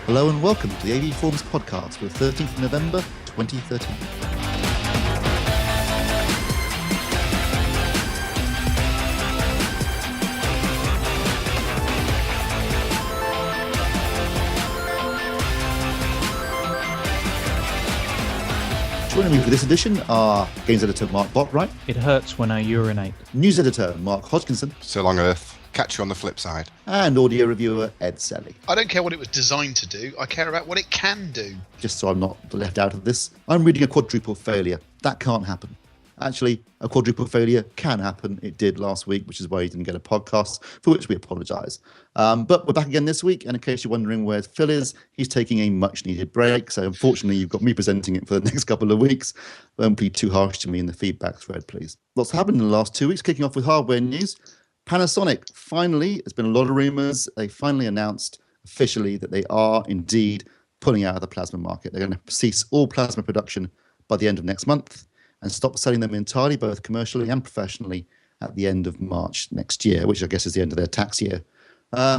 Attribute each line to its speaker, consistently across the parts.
Speaker 1: Hello and welcome to the AV Forums podcast for the 13th of November 2013. Joining me for this edition are Games Editor Mark Botwright.
Speaker 2: It hurts when I urinate.
Speaker 1: News Editor Mark Hodgkinson.
Speaker 3: So long, Earth. Catch you on the flip side.
Speaker 1: And Audio Reviewer Ed Selly.
Speaker 4: I don't care what it was designed to do. I care about what it can do.
Speaker 1: Just so I'm not left out of this, I'm reading a quadruple failure. That can't happen. Actually, a quadruple failure can happen. It did last week, which is why you didn't get a podcast, for which we apologise. But we're back again this week, and in case you're wondering where Phil is, he's taking a much-needed break. So unfortunately, you've got me presenting it for the next couple of weeks. Don't be too harsh to me in the feedback thread, please. Lots happened in the last 2 weeks, kicking off with hardware news. Panasonic, finally, there's been a lot of rumours. They finally announced officially that they are indeed pulling out of the plasma market. They're going to cease all plasma production by the end of next month and stop selling them entirely, both commercially and professionally, at the end of March next year, which I guess is the end of their tax year.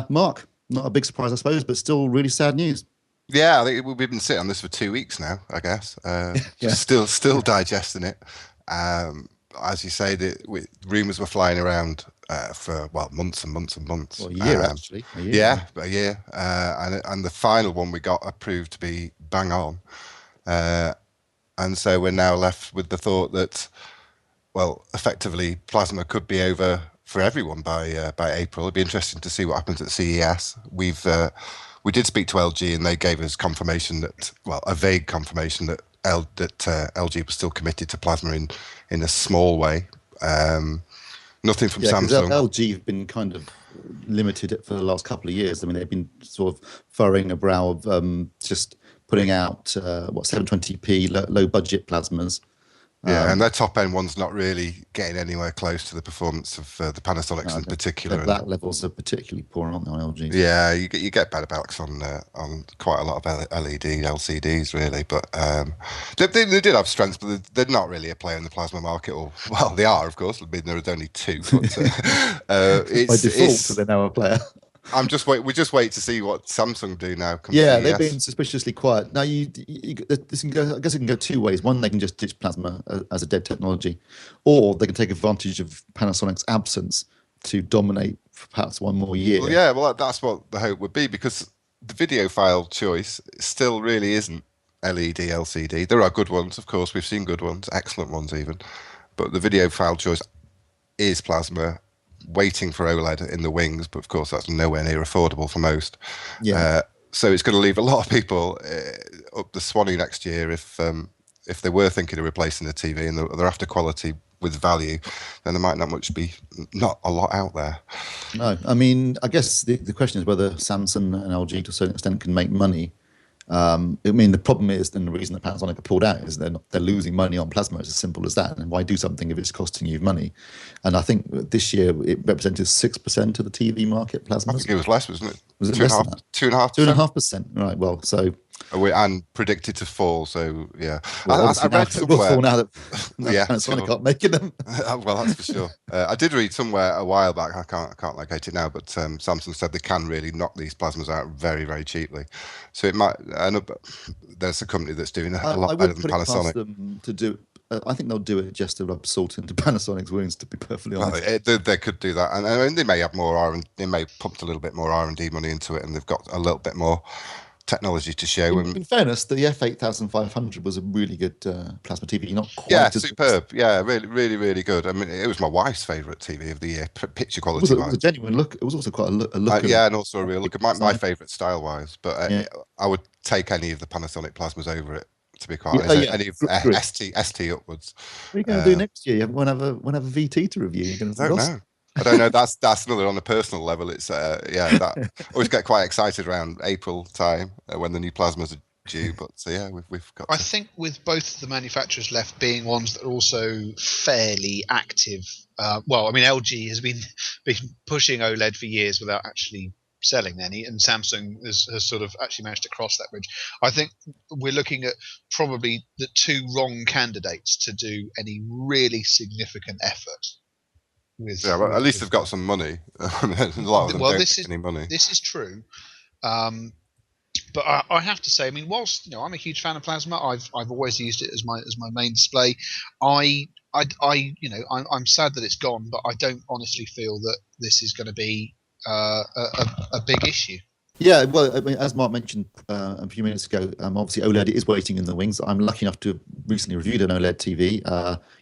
Speaker 1: Mark, not a big surprise, I suppose, but still really sad news.
Speaker 3: Yeah, I think we've been sitting on this for 2 weeks now, I guess.
Speaker 1: Yeah.
Speaker 3: Still digesting it. As you say, the rumours were flying around for, months and months and months.
Speaker 1: Well, a year, actually. A year.
Speaker 3: Yeah, a year. And the final one we got approved to be bang on. And so we're now left with the thought that, effectively, plasma could be over for everyone by April. It'd be interesting to see what happens at CES. We did speak to LG, and they gave us confirmation that, a vague confirmation that LG was still committed to plasma in a small way. Nothing from Samsung.
Speaker 1: LG have been kind of limited for the last couple of years. I mean, they've been sort of furrowing a brow of just putting out 720p low budget plasmas.
Speaker 3: Yeah, and their top end one's not really getting anywhere close to the performance of the Panasonics in particular.
Speaker 1: That levels are particularly poor, aren't they, on LG?
Speaker 3: Yeah, you get better backs on quite a lot of LED LCDs, really. But they did have strengths, but they're not really a player in the plasma market. They are, of course. I mean, there are only two. But,
Speaker 1: by default, they're now a player.
Speaker 3: We just wait to see what Samsung do now.
Speaker 1: Yeah, they've been suspiciously quiet. Now, this can go. I guess it can go two ways. One, they can just ditch plasma as a dead technology, or they can take advantage of Panasonic's absence to dominate for perhaps one more year.
Speaker 3: That's what the hope would be, because the video file choice still really isn't LED, LCD. There are good ones, of course. We've seen good ones, excellent ones even, but the video file choice is plasma, waiting for OLED in the wings, but of course that's nowhere near affordable for most. Yeah. So it's going to leave a lot of people up the Swanee next year if they were thinking of replacing the TV and they're after quality with value, then there might not a lot out there.
Speaker 1: No, I mean, I guess the question is whether Samsung and LG to a certain extent can make money. I mean, the problem is, and the reason that Panasonic are pulled out is they're losing money on plasma. It's as simple as that. And why do something if it's costing you money? And I think this year it represented 6% of the TV market plasma.
Speaker 3: I think it was less, wasn't it?
Speaker 1: Was it less than that?
Speaker 3: 2.5%.
Speaker 1: 2.5%. Right. Well, so.
Speaker 3: And predicted to fall. So yeah,
Speaker 1: well,
Speaker 3: I read somewhere.
Speaker 1: Will fall now that Panasonic aren't making them.
Speaker 3: Well, that's for sure. I did read somewhere a while back. I can't locate it now, but Samsung said they can really knock these plasmas out very, very cheaply. So it might. There's a company that's doing a lot better than Panasonic.
Speaker 1: Them to do. I think they'll do it just to rub salt into Panasonic's wounds, to be perfectly honest.
Speaker 3: They could do that, and they may have more they may pump a little bit more R&D money into it, and they've got a little bit more technology to show.
Speaker 1: In fairness, the F8500 was a really good plasma TV. Not quite
Speaker 3: superb. Yeah, really, really, really good. I mean, it was my wife's favourite TV of the year, picture quality.
Speaker 1: It was a genuine look. It was also quite a look.
Speaker 3: And also a real look. My favourite style-wise, but I would take any of the Panasonic plasmas over it, to be quite honest. Any of ST upwards.
Speaker 1: What are you going to do next year? You won't have a VT to review. You're going to
Speaker 3: I don't know. I don't know. That's another on a personal level. It's that always get quite excited around April time when the new plasmas are due. But we've got.
Speaker 4: I think with both the manufacturers left being ones that are also fairly active. LG has been pushing OLED for years without actually selling any, and Samsung has sort of actually managed to cross that bridge. I think we're looking at probably the two wrong candidates to do any really significant effort.
Speaker 3: But at least they've got some money. A lot of them don't make any money.
Speaker 4: This is true. But I have to say, I mean, whilst I'm a huge fan of plasma, I've always used it as my main display. I'm sad that it's gone, but I don't honestly feel that this is going to be a big issue.
Speaker 1: Yeah, well, I mean, as Mark mentioned a few minutes ago, obviously OLED is waiting in the wings. I'm lucky enough to have recently reviewed an OLED TV.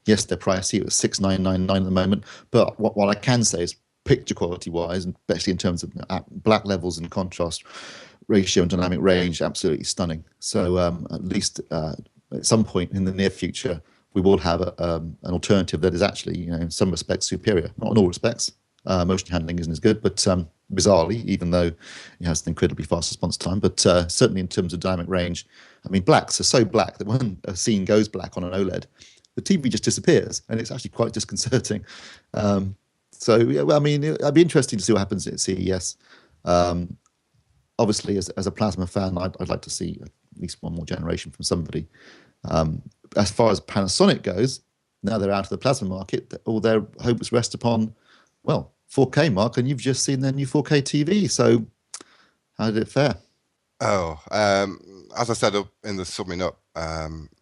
Speaker 1: Yes, they're pricey. It was $6,999 at the moment. But what I can say is picture quality wise, and especially in terms of black levels and contrast ratio and dynamic range, absolutely stunning. So at least at some point in the near future, we will have an alternative that is actually, in some respects, superior. Not in all respects. Motion handling isn't as good, but bizarrely, even though it has an incredibly fast response time, but certainly in terms of dynamic range, I mean, blacks are so black that when a scene goes black on an OLED, the TV just disappears, and it's actually quite disconcerting. So, yeah, well, I mean, it'd be interesting to see what happens at CES. Obviously, as a plasma fan, I'd like to see at least one more generation from somebody. As far as Panasonic goes, now they're out of the plasma market, all their hopes rest upon, well, 4K, Mark, and you've just seen their new 4K TV. So how did it fare?
Speaker 3: Oh, as I said in the summing up,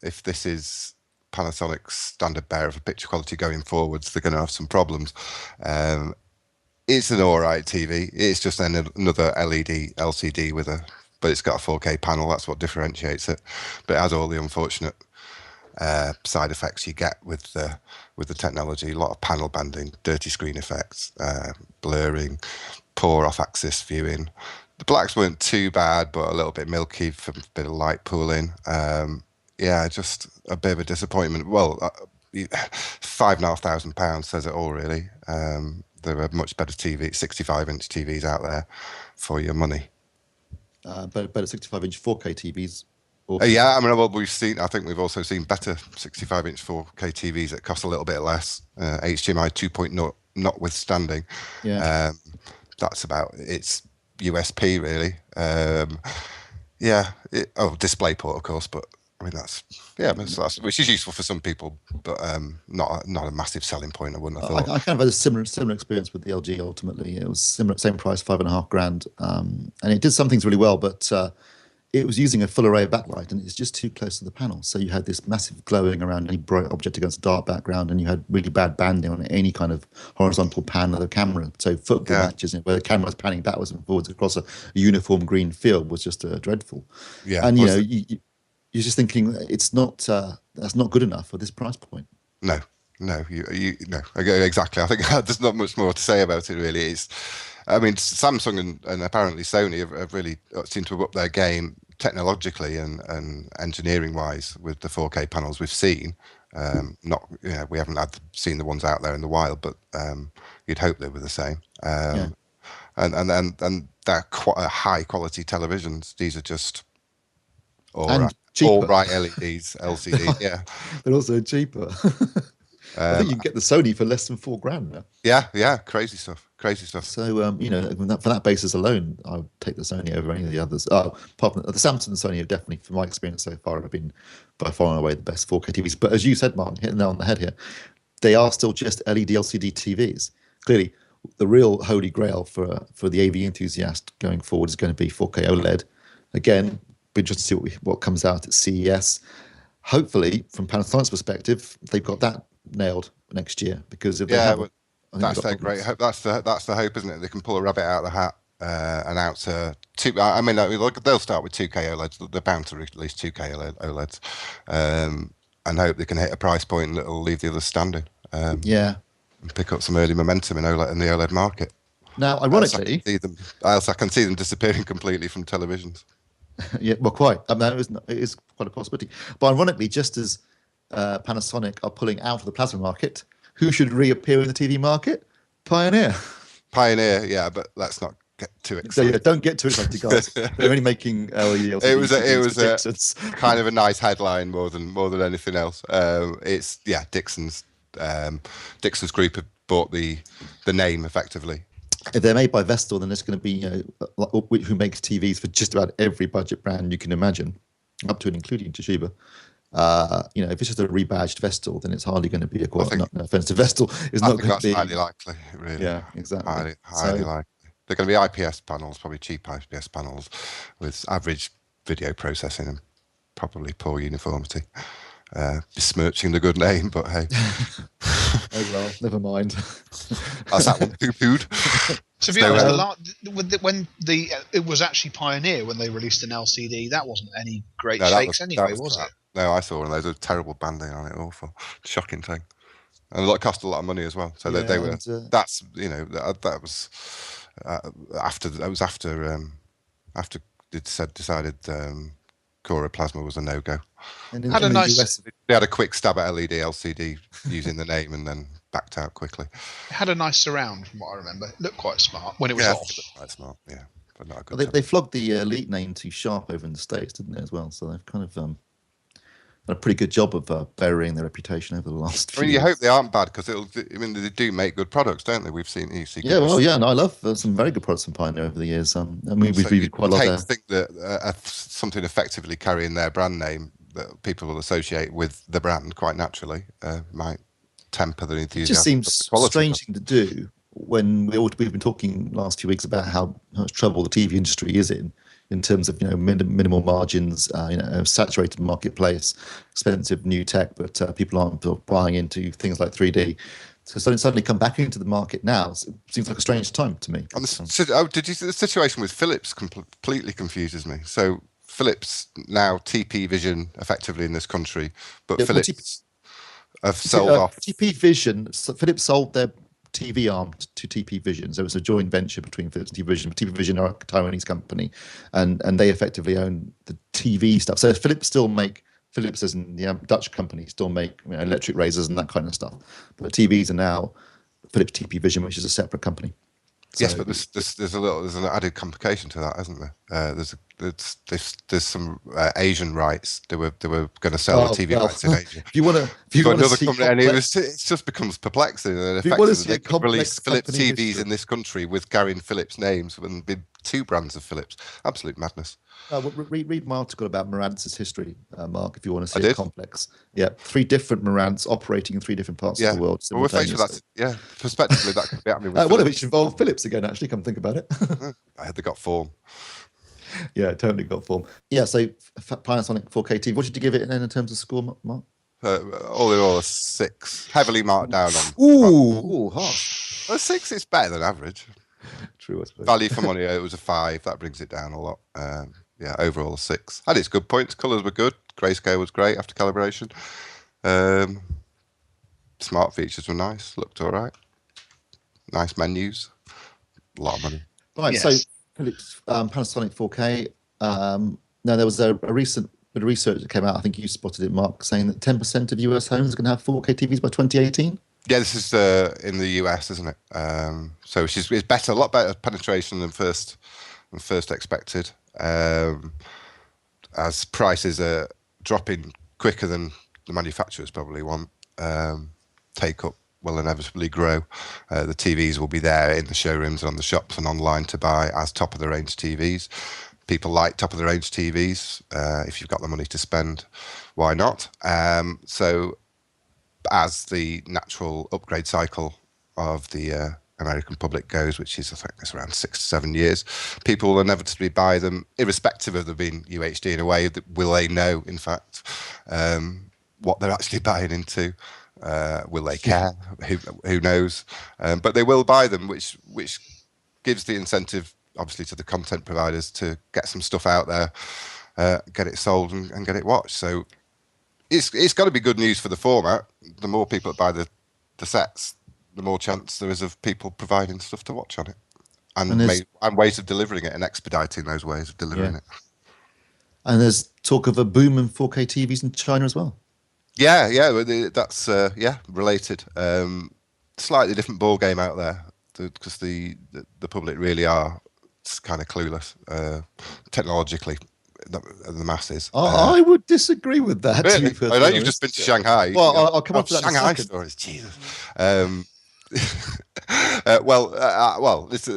Speaker 3: if this is Panasonic's standard bearer of picture quality going forwards, they're going to have some problems. It's an all right TV. It's just another LED LCD but it's got a 4K panel. That's what differentiates it. But it has all the unfortunate side effects you get with the technology. A lot of panel banding, dirty screen effects, blurring, poor off-axis viewing. The blacks weren't too bad, but a little bit milky from a bit of light pooling. Yeah, just a bit of a disappointment. Well, £5,500 says it all, really. There are much better 65-inch TVs out there for your money.
Speaker 1: Better 65-inch 4K TVs.
Speaker 3: Yeah, I mean, well, I think we've also seen better 65-inch 4K TVs that cost a little bit less. HDMI 2.0 notwithstanding.
Speaker 1: Yeah.
Speaker 3: That's about its USP, really. DisplayPort, of course, but I mean, that's which is useful for some people, but not a massive selling point, I wouldn't have thought.
Speaker 1: I kind of had a similar experience with the LG. Ultimately, it was same price, $5,500, and it did some things really well, but it was using a full array of backlight, and it's just too close to the panel. So you had this massive glowing around any bright object against a dark background, and you had really bad banding on any kind of horizontal pan of the camera. So football matches where the camera's panning backwards and forwards across a uniform green field was just dreadful.
Speaker 3: Yeah,
Speaker 1: and you're just thinking it's not that's not good enough for this price point.
Speaker 3: No, no, exactly. I think there's not much more to say about it, really. I mean, Samsung and apparently Sony have really seemed to have upped their game technologically and engineering-wise with the 4K panels we've seen. We haven't seen the ones out there in the wild, but you'd hope they were the same. And they're quite high-quality televisions. These are just all right LEDs, LCD. Yeah,
Speaker 1: they're also cheaper. I think you can get the Sony for less than $4,000 now.
Speaker 3: Yeah, crazy stuff.
Speaker 1: So for that basis alone, I would take the Sony over any of the others. Apart from the Samsung and Sony have definitely, from my experience so far, have been by far and away the best 4K TVs. But as you said, Martin, hitting the nail on the head here, they are still just LED LCD TVs. Clearly, the real holy grail for the AV enthusiast going forward is going to be 4K OLED. Again, be interested to see what comes out at CES. Hopefully, from Panasonic's perspective, they've got that nailed next year, because if they haven't,
Speaker 3: that's their great hope. That's the hope, isn't it? They can pull a rabbit out of the hat and out two. I mean, they'll start with 2K OLEDs. They're bound to release 2K OLEDs, and hope they can hit a price point that'll leave the others standing. And pick up some early momentum in the OLED market.
Speaker 1: Now, ironically,
Speaker 3: I can see them disappearing completely from televisions.
Speaker 1: Yeah, well, quite. I mean, it is quite a possibility. But ironically, just as Panasonic are pulling out of the plasma market, who should reappear in the TV market? Pioneer, yeah,
Speaker 3: but let's not get too excited.
Speaker 1: So, don't get too excited, guys. They're only making LED.
Speaker 3: It was a kind of a nice headline more than anything else. It's Dixon's Group have bought the name effectively.
Speaker 1: If they're made by Vestel, then it's going to be who makes TVs for just about every budget brand you can imagine, up to and including Toshiba. If it's just a rebadged Vestel, then it's hardly going to be no offense to Vestel. It's not going to be
Speaker 3: highly likely, really.
Speaker 1: Yeah, exactly.
Speaker 3: Highly likely. They're going to be IPS panels, probably cheap IPS panels with average video processing and probably poor uniformity. Besmirching the good name, but hey.
Speaker 1: Oh well, never mind.
Speaker 3: That's that one poo-pooed.
Speaker 4: To be honest, when it was actually Pioneer when they released an LCD, that wasn't any great shakes anyway, was it?
Speaker 3: No, I saw one of those. A terrible banding on it, awful, shocking thing, and it cost a lot of money as well. So they were. That's that was after it decided Cora Plasma was a no-go.
Speaker 1: And
Speaker 4: had a nice.
Speaker 1: US,
Speaker 3: they had a quick stab at LED LCD using the name and then backed out quickly.
Speaker 4: It had a nice surround, from what I remember. It looked quite smart when it was off.
Speaker 3: It looked quite smart, yeah, but not a good.
Speaker 1: They flogged the Elite name too sharp over in the States, didn't they, as well? So they've kind of done a pretty good job of burying their reputation over the last few
Speaker 3: you
Speaker 1: years.
Speaker 3: hope they aren't bad, because they do make good products, don't they? We've seen
Speaker 1: and I love some very good products from Pioneer over the years. We've reviewed quite a lot.
Speaker 3: I think that something effectively carrying their brand name that people will associate with the brand quite naturally might temper the enthusiasm.
Speaker 1: It just seems a strange thing to do when we've been talking last few weeks about how much trouble the TV industry is in terms of minimal margins, saturated marketplace, expensive new tech, but people aren't buying into things like 3D. So suddenly come back into the market now. It seems like a strange time to me.
Speaker 3: And did you see the situation with Philips completely confuses me? So Philips now TP Vision effectively in this country, but Philips have sold off.
Speaker 1: TP Vision, Philips sold their TV arm to TP Vision, so it's a joint venture between Philips and TP Vision. TP Vision are a Taiwanese company, and they effectively own the TV stuff. So Philips as in the Dutch company still make electric razors and that kind of stuff, but TVs are now Philips TP Vision, which is a separate company. So,
Speaker 3: yes, but there's an added complication to that, isn't there? There's some Asian rights. They were going to sell the TV rights in Asia.
Speaker 1: If you want to see
Speaker 3: company, and it just becomes perplexing. And effectively, they could release Philips TVs in this country with carrying Philips names and be two brands of Philips. Absolute madness.
Speaker 1: Read my article about Marantz's history, Mark, if you want to see it complex. Yeah, 3 different Marantz operating in 3 different parts of the world simultaneously.
Speaker 3: Prospectively, that could be happening with
Speaker 1: one of which involved Philips again, actually, come think about it.
Speaker 3: They got form.
Speaker 1: Yeah, totally got form. Yeah, so Panasonic 4K TV, what did you give it in terms of score, Mark?
Speaker 3: All in all, a 6. Heavily marked down on.
Speaker 1: Ooh, harsh.
Speaker 3: A 6 is better than average.
Speaker 1: True, I suppose.
Speaker 3: Value for money, it was a 5. That brings it down a lot. Overall a 6. Had its good points. Colours were good. Grayscale was great after calibration. Smart features were nice. Looked all right. Nice menus. A lot of money.
Speaker 1: Right, yes. So Philips Panasonic 4K. Now there was a recent bit of research that came out. I think you spotted it, Mark, saying that 10% of US homes are going to have 4K TVs by 2018.
Speaker 3: Yeah, this is in the US, isn't it? So it's better, a lot better penetration than first expected. As prices are dropping quicker than the manufacturers probably want, take up will inevitably grow. The TVs will be there in the showrooms and on the shops and online to buy as top of the range TVs. People like top of the range TVs. If you've got the money to spend, why not? So as the natural upgrade cycle of the American public goes, which is, I think, it's around 6 to 7 years, people will inevitably buy them, irrespective of them being UHD in a way. Will they know, in fact, what they're actually buying into? Will they care? Who knows? But they will buy them, which gives the incentive, obviously, to the content providers to get some stuff out there, get it sold and get it watched. So it's got to be good news for the format. The more people that buy the sets, the more chance there is of people providing stuff to watch on it, and ways of delivering it and expediting those ways of delivering it.
Speaker 1: And there's talk of a boom in 4K TVs in China as well.
Speaker 3: Yeah, that's related. Slightly different ball game out there because the public really are kind of clueless technologically. The masses.
Speaker 1: I would disagree with that.
Speaker 3: Really? I know you've just been to Shanghai.
Speaker 1: Well, I'll come on to that.
Speaker 3: Shanghai stories, Jesus.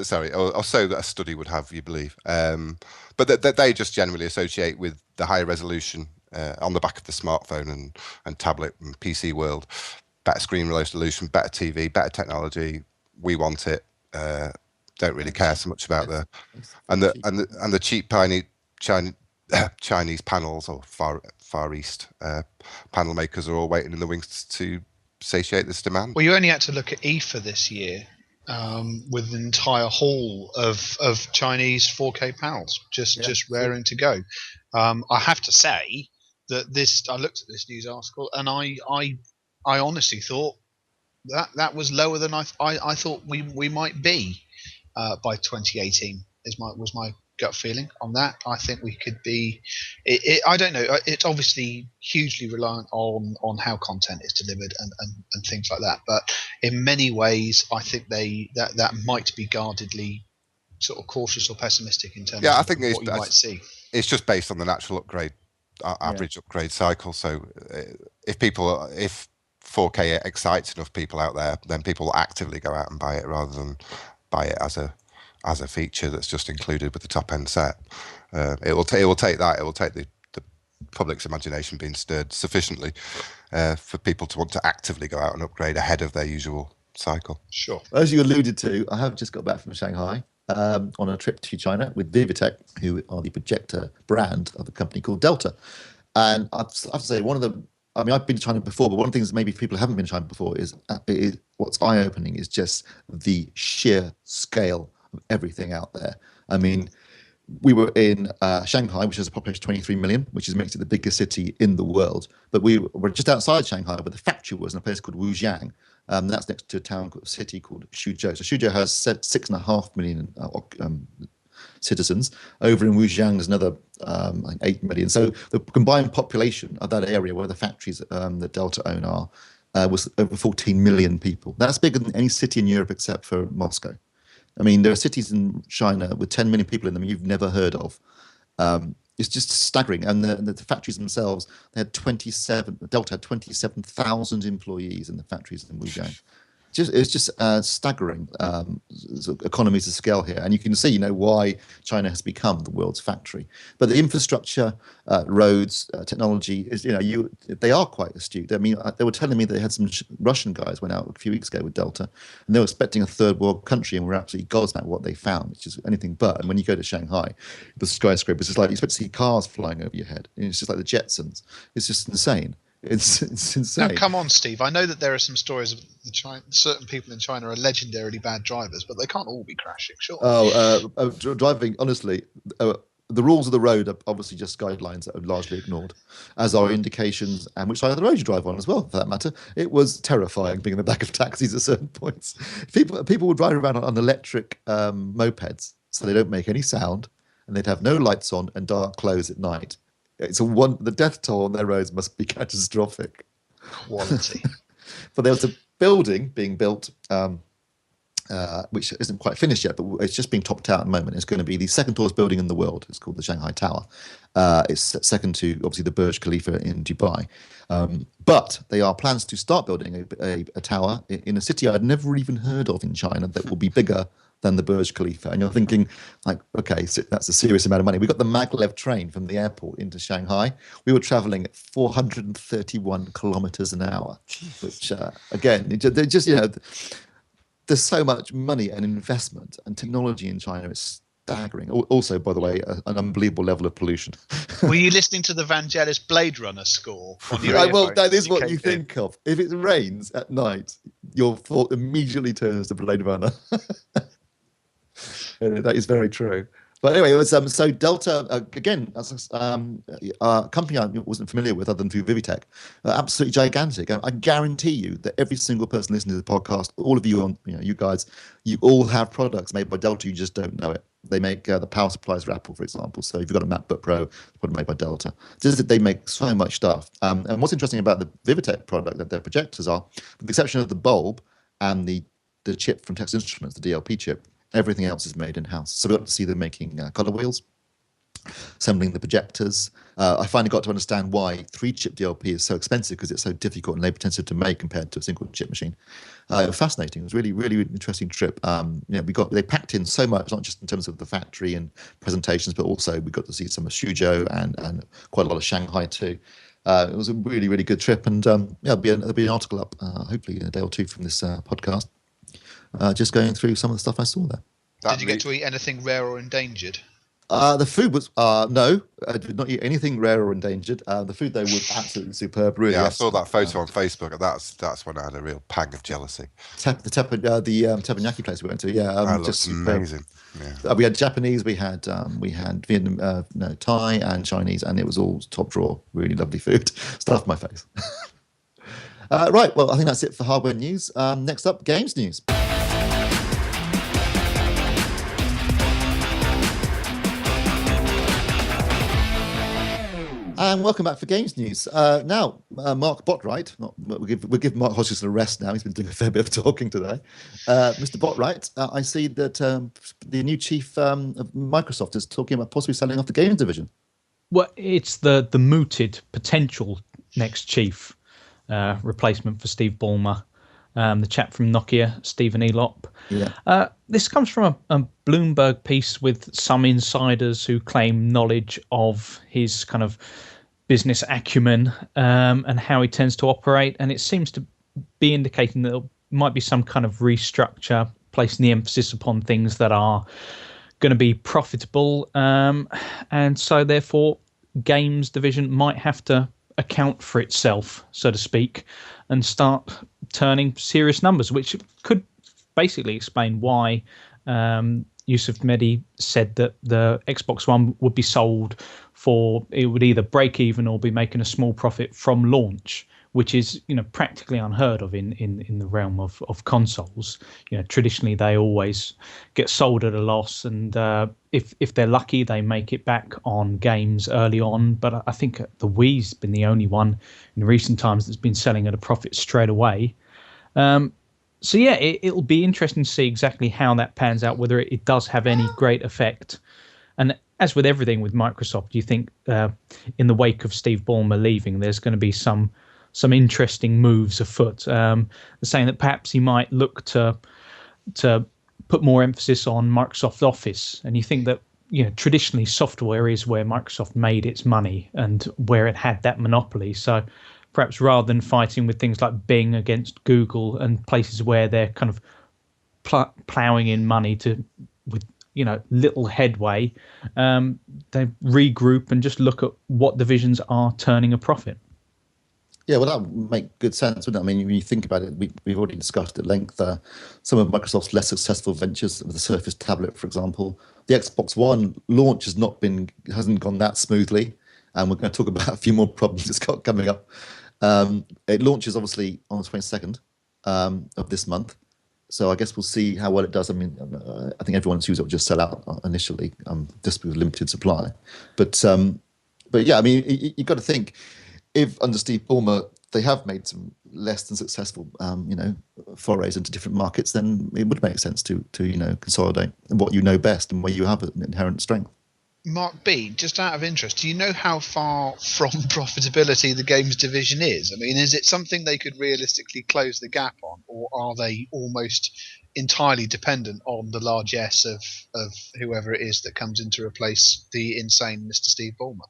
Speaker 3: Sorry. Or so that a study would have you believe. But they just generally associate with the higher resolution on the back of the smartphone and tablet and PC world. Better screen resolution, better TV, better technology. We want it. Don't really care so much about the cheap tiny Chinese panels or Far East panel makers are all waiting in the wings to satiate this demand.
Speaker 4: Well, you only had to look at IFA this year with an entire hall of Chinese 4K panels just raring to go. I have to say that I looked at this news article and I honestly thought that was lower than I thought we might be by 2018. Was my gut feeling on that. I think we could be. I don't know. It's obviously hugely reliant on how content is delivered and things like that. But in many ways, I think that might be guardedly sort of cautious or pessimistic in terms of
Speaker 3: I think
Speaker 4: what you might see.
Speaker 3: It's just based on the natural upgrade, average upgrade cycle. So if 4K excites enough people out there, then people will actively go out and buy it rather than buy it as a feature that's just included with the top end set. It will take that. It will take the public's imagination being stirred sufficiently for people to want to actively go out and upgrade ahead of their usual cycle.
Speaker 4: Sure.
Speaker 1: As you alluded to, I have just got back from Shanghai on a trip to China with Vivitech, who are the projector brand of a company called Delta. And I have to say, I've been to China before, but one of the things maybe people haven't been to China before is what's eye-opening is just the sheer scale of everything out there. I mean, we were in Shanghai, which has a population of 23 million, which makes it the biggest city in the world. But we were just outside Shanghai, where the factory was, in a place called Wujiang. That's next to a city called Suzhou. So Suzhou has 6.5 million citizens. Over in Wujiang, there's another 8 million. So the combined population of that area where the factories that Delta own was over 14 million people. That's bigger than any city in Europe except for Moscow. I mean, there are cities in China with 10 million people in them you've never heard of. It's just staggering. And the factories themselves, Delta had 27,000 employees in the factories in Wujiang. It's just staggering economies of scale here, and you can see, why China has become the world's factory. But the infrastructure, roads, technology is, they are quite astute. I mean, they were telling me they had some Russian guys went out a few weeks ago with Delta, and they were expecting a third world country, and we're absolutely gobsmacked what they found, which is anything but. And when you go to Shanghai, the skyscrapers, it's like you expect to see cars flying over your head. And it's just like the Jetsons. It's just insane. It's insane.
Speaker 4: Now, come on, Steve. I know that there are some stories of certain people in China are legendarily bad drivers, but they can't all be crashing, sure.
Speaker 1: Driving, honestly, the rules of the road are obviously just guidelines that are largely ignored, as are indications and which side of the road you drive on as well, for that matter. It was terrifying being in the back of taxis at certain points. People would drive around on electric mopeds, so they don't make any sound, and they'd have no lights on and dark clothes at night. The death toll on their roads must be catastrophic.
Speaker 4: Quality.
Speaker 1: But there was a building being built, which isn't quite finished yet, but it's just being topped out at the moment. It's going to be the second tallest building in the world. It's called the Shanghai Tower. It's second to, obviously, the Burj Khalifa in Dubai. But there are plans to start building a tower in a city I'd never even heard of in China that will be bigger than the Burj Khalifa. And you're thinking, like, okay, so that's a serious amount of money. We got the maglev train from the airport into Shanghai. We were traveling at 431 kilometers an hour, which, again, they're just, there's so much money and investment and technology in China. It's staggering. Also, by the way, an unbelievable level of pollution.
Speaker 4: Were you listening to the Vangelis Blade Runner score?
Speaker 1: Well, that is what you think of. If it rains at night, your thought immediately turns to Blade Runner. That is very true. But anyway, it was so Delta again, a company I wasn't familiar with other than through Vivitech, absolutely gigantic. I guarantee you that every single person listening to the podcast, all of you you guys, you all have products made by Delta. You just don't know it. They make the power supplies for Apple, for example. So if you've got a MacBook Pro, it's probably made by Delta. Just that they make so much stuff. And what's interesting about the Vivitech product, that their projectors are, with the exception of the bulb and the chip from Texas Instruments, the DLP chip, everything else is made in-house. So we got to see them making color wheels, assembling the projectors. I finally got to understand why 3-chip DLP is so expensive, because it's so difficult and labor-intensive to make compared to a single-chip machine. It was fascinating. It was really, really interesting trip. They packed in so much, not just in terms of the factory and presentations, but also we got to see some of Suzhou and quite a lot of Shanghai too. It was a really, really good trip. And there'll be an article up, hopefully in a day or two from this podcast, just going through some of the stuff I saw there.
Speaker 4: Did you get to eat anything rare or endangered?
Speaker 1: The food was no, I did not eat anything rare or endangered. The food though was absolutely superb. Really,
Speaker 3: Yeah, I saw that
Speaker 1: excellent.
Speaker 3: photo on Facebook, and that's when I had a real pang of jealousy.
Speaker 1: The teppanyaki place we went to, yeah,
Speaker 3: That
Speaker 1: just
Speaker 3: looks
Speaker 1: superb.
Speaker 3: amazing. Yeah.
Speaker 1: We had Japanese, we had Vietnam, no, Thai and Chinese, and it was all top drawer. Really lovely food. Stuff my face. Right, well, I think that's it for hardware news. Next up, games news. And welcome back for games news. Now, Mark Botwright, we'll give Mark Hodgson a rest now. He's been doing a fair bit of talking today. Mr. Botwright, I see that the new chief of Microsoft is talking about possibly selling off the games division.
Speaker 2: Well, it's the mooted potential next chief replacement for Steve Ballmer, the chap from Nokia, Stephen Elop.
Speaker 1: Yeah.
Speaker 2: This comes from a Bloomberg piece with some insiders who claim knowledge of his kind of business acumen and how he tends to operate. And it seems to be indicating that there might be some kind of restructure, placing the emphasis upon things that are going to be profitable. And so, therefore, games division might have to account for itself, so to speak, and start turning serious numbers, which could basically explain why Yusuf Mehdi said that the Xbox One would be sold for, it would either break even or be making a small profit from launch, which is, practically unheard of in the realm of consoles. Traditionally they always get sold at a loss, and if they're lucky, they make it back on games early on. But I think the Wii's been the only one in recent times that's been selling at a profit straight away. So yeah, it'll be interesting to see exactly how that pans out, whether it does have any great effect. And as with everything with Microsoft, you think in the wake of Steve Ballmer leaving, there's going to be some interesting moves afoot. They're saying that perhaps he might look to put more emphasis on Microsoft Office. And you think that traditionally software is where Microsoft made its money and where it had that monopoly. So perhaps rather than fighting with things like Bing against Google and places where they're kind of ploughing in money with little headway, they regroup and just look at what divisions are turning a profit.
Speaker 1: Yeah, well, that would make good sense, wouldn't it? I mean, when you think about it, we've already discussed at length some of Microsoft's less successful ventures, with the Surface tablet, for example. The Xbox One launch hasn't gone that smoothly, and we're going to talk about a few more problems it's got coming up. It launches obviously on the 22nd of this month, so I guess we'll see how well it does. I mean, I think everyone assumes it will just sell out initially, just with limited supply. But yeah, I mean, you've got to think, if under Steve Ballmer they have made some less than successful, forays into different markets, then it would make sense to consolidate what you know best and where you have an inherent strength.
Speaker 4: Mark B, just out of interest, do you know how far from profitability the games division is? I mean, is it something they could realistically close the gap on, or are they almost entirely dependent on the largesse of whoever it is that comes in to replace the insane Mr. Steve Ballmer?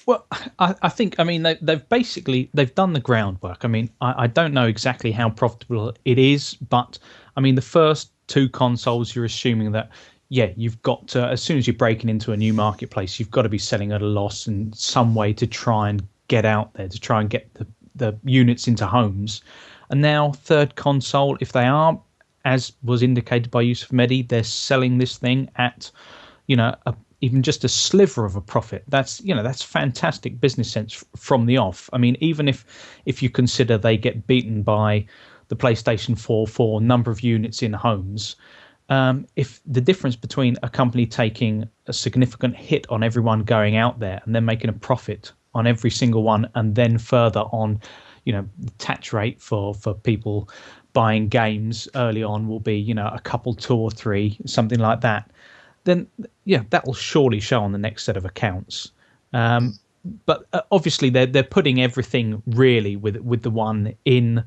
Speaker 2: Well, I think, they've done the groundwork. I mean, I don't know exactly how profitable it is, but I mean, the first two consoles, you're assuming that, yeah, you've got to, as soon as you're breaking into a new marketplace, you've got to be selling at a loss in some way to try and get out there, to try and get the units into homes. And now, third console, if they are, as was indicated by Yusuf Mehdi, they're selling this thing at, even just a sliver of a profit. That's fantastic business sense from the off. I mean, even if you consider they get beaten by the PlayStation 4 for number of units in homes, if the difference between a company taking a significant hit on everyone going out there and then making a profit on every single one, and then further on, the attach rate for people buying games early on will be, a couple, 2 or 3, something like that, then yeah, that will surely show on the next set of accounts. But obviously they're putting everything really with the one in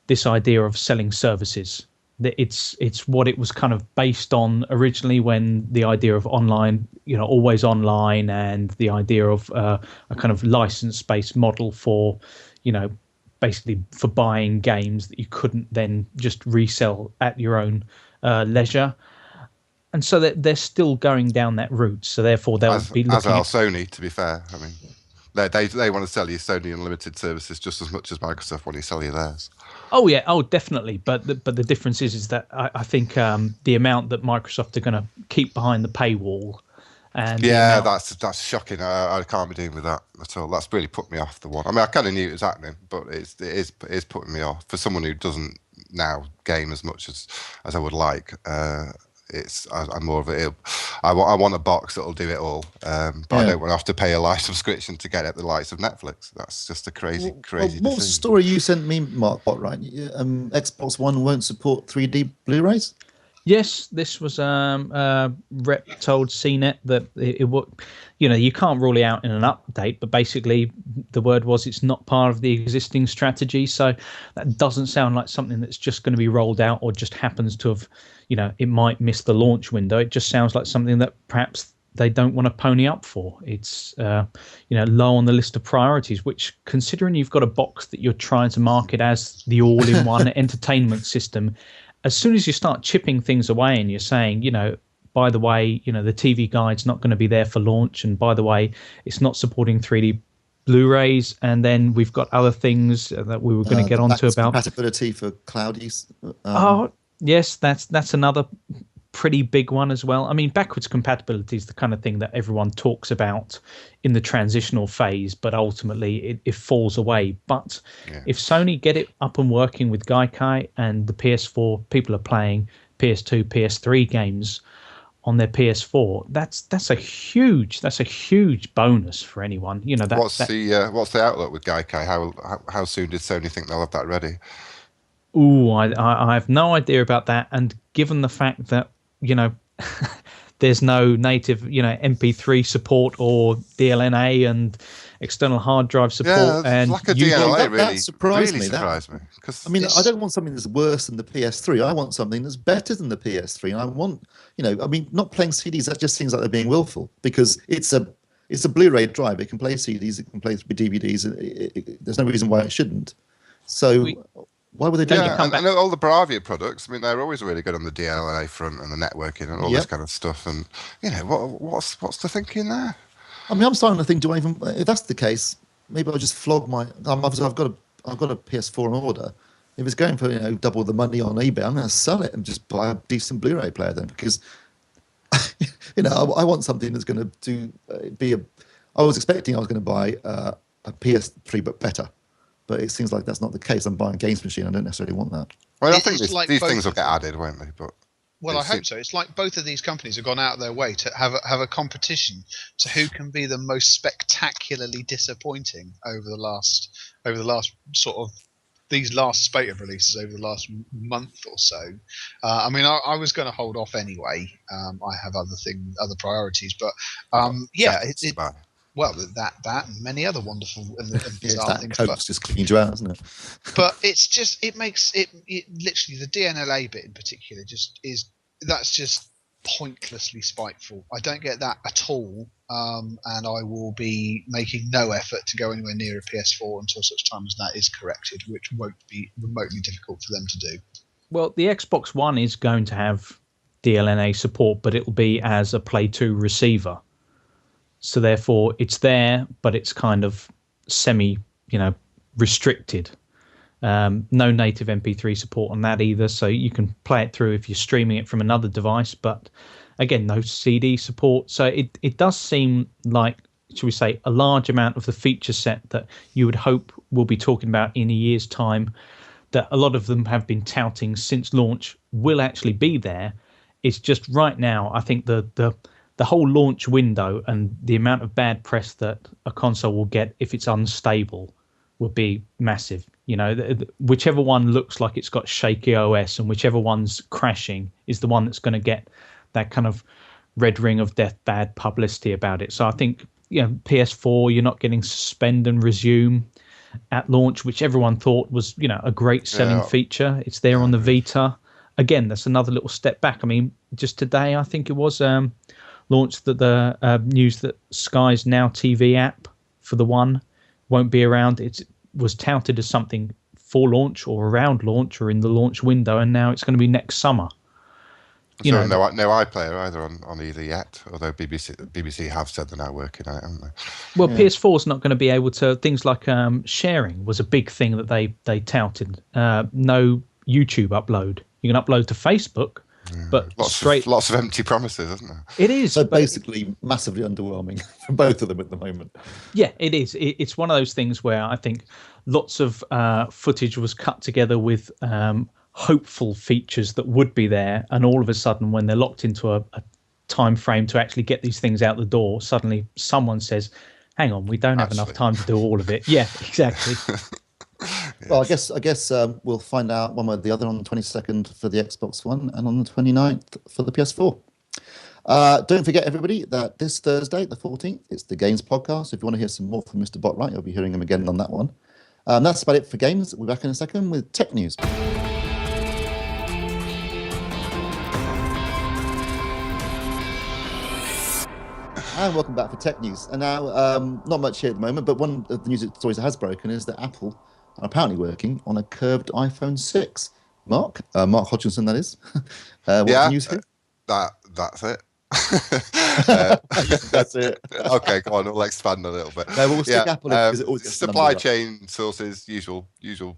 Speaker 2: this idea of selling services. It's what it was kind of based on originally, when the idea of online, always online, and the idea of a kind of license-based model for, basically for buying games that you couldn't then just resell at your own leisure. and so they're still going down that route. So therefore, they'll be looking.
Speaker 3: As are Sony, to be fair. I mean, they want to sell you Sony Unlimited services just as much as Microsoft want to sell you theirs.
Speaker 2: Oh yeah, definitely. But the difference is that I think the amount that Microsoft are going to keep behind the paywall. And
Speaker 3: yeah, that's shocking. I can't be dealing with that at all. That's really put me off the one. I mean, I kind of knew it was happening, but it is putting me off. For someone who doesn't now game as much as I would like, I'm more of I want a box that'll do it all, but I don't want to have to pay a live subscription to get at the likes of Netflix. That's just a crazy.
Speaker 1: What was the story you sent me, Mark? Right? Xbox One won't support 3D Blu-rays.
Speaker 2: Yes, this was rep told CNET that it would, you can't rule it out in an update, but basically the word was it's not part of the existing strategy. So that doesn't sound like something that's just going to be rolled out or just happens to have, it might miss the launch window. It just sounds like something that perhaps they don't want to pony up for. It's, low on the list of priorities, which, considering you've got a box that you're trying to market as the all-in-one entertainment system, as soon as you start chipping things away and you're saying, by the way, the TV guide's not going to be there for launch, and by the way, it's not supporting 3D Blu-rays, and then we've got other things that we were going to get onto about
Speaker 1: compatibility for cloudies.
Speaker 2: Yes, that's another pretty big one as well. I mean, backwards compatibility is the kind of thing that everyone talks about in the transitional phase, but ultimately it falls away. But if Sony get it up and working with Gaikai, and the PS4 people are playing PS2, PS3 games on their PS4, that's a huge bonus for anyone.
Speaker 3: What's the outlook with Gaikai? How soon did Sony think they'll have that ready?
Speaker 2: Ooh, I have no idea about that. And given the fact that there's no native, MP3 support or DLNA and external hard drive support, and
Speaker 3: like a DLNA
Speaker 1: that surprised me.
Speaker 3: Because
Speaker 1: I don't want something that's worse than the PS3. I want something that's better than the PS3. And I want, not playing CDs. That just seems like they're being willful, because it's a Blu-ray drive. It can play CDs. It can play DVDs. There's no reason why it shouldn't. So. Why would they do that?
Speaker 3: And all the Bravia products, I mean, they're always really good on the DLNA front and the networking and all this kind of stuff. And, what's the thinking there? I
Speaker 1: mean, I'm starting to think, if that's the case, maybe I'll just flog my... Obviously, I've got a PS4 on order. If it's going for, double the money on eBay, I'm going to sell it and just buy a decent Blu-ray player then, because, I want something that's going to I was expecting I was going to buy a PS3, but better. But it seems like that's not the case. I'm buying a games machine. I don't necessarily want that.
Speaker 3: Well, I think these things will get added, won't they? But
Speaker 4: I hope so. It's like both of these companies have gone out of their way to have a competition to who can be the most spectacularly disappointing over the last sort of these last spate of releases over the last month or so. I mean, I was going to hold off anyway. I have other priorities, but well, that and many other wonderful and bizarre things.
Speaker 1: Coke's just cleaned you out, hasn't it?
Speaker 4: But it makes it literally, the DNLA bit in particular that's just pointlessly spiteful. I don't get that at all, and I will be making no effort to go anywhere near a PS4 until such time as that is corrected, which won't be remotely difficult for them to do.
Speaker 2: Well, the Xbox One is going to have DLNA support, but it will be as a Play 2 receiver. So therefore, it's there, but it's kind of semi, restricted. No native MP3 support on that either, so you can play it through if you're streaming it from another device. But again, no CD support. So it does seem like, should we say, a large amount of the feature set that you would hope we'll be talking about in a year's time, that a lot of them have been touting since launch, will actually be there. It's just right now, I think the whole launch window and the amount of bad press that a console will get if it's unstable will be massive. Whichever one looks like it's got shaky OS and whichever one's crashing is the one that's going to get that kind of red ring of death, bad publicity about it. So I think, PS4, you're not getting suspend and resume at launch, which everyone thought was, a great selling feature. It's there on the Vita. Again, that's another little step back. I mean, just today, I think it was... launched the news that Sky's Now TV app for the One won't be around. It was touted as something for launch or around launch or in the launch window, and now it's going to be next summer.
Speaker 3: So no iPlayer either on either yet, although BBC have said they're now working on it, haven't they?
Speaker 2: Well, PS4 is not going to be able to. Things like sharing was a big thing that they touted. No YouTube upload. You can upload to Facebook, but
Speaker 3: lots of empty promises, isn't there?
Speaker 2: It is.
Speaker 1: So basically, massively underwhelming for both of them at the moment.
Speaker 2: Yeah, it is. It's one of those things where I think lots of footage was cut together with hopeful features that would be there, and all of a sudden, when they're locked into a time frame to actually get these things out the door, suddenly someone says, "Hang on, we don't have enough time to do all of it." Yeah, exactly.
Speaker 1: Yes. Well, I guess we'll find out one way or the other on the 22nd for the Xbox One and on the 29th for the PS4. Don't forget, everybody, that this Thursday, the 14th, it's the Games Podcast. If you want to hear some more from Mr. Botwright, you'll be hearing him again on that one. That's about it for games. We'll be back in a second with tech news. And welcome back for tech news. And now, not much here at the moment, but one of the news stories that has broken is that Apple are apparently working on a curved iPhone 6. Mark Hodgkinson, that is. What's the news here?
Speaker 3: That's it.
Speaker 1: That's it.
Speaker 3: Okay, go on. We'll expand a little bit.
Speaker 1: No, we'll stick Apple in because it always gets
Speaker 3: supply chain sources, usual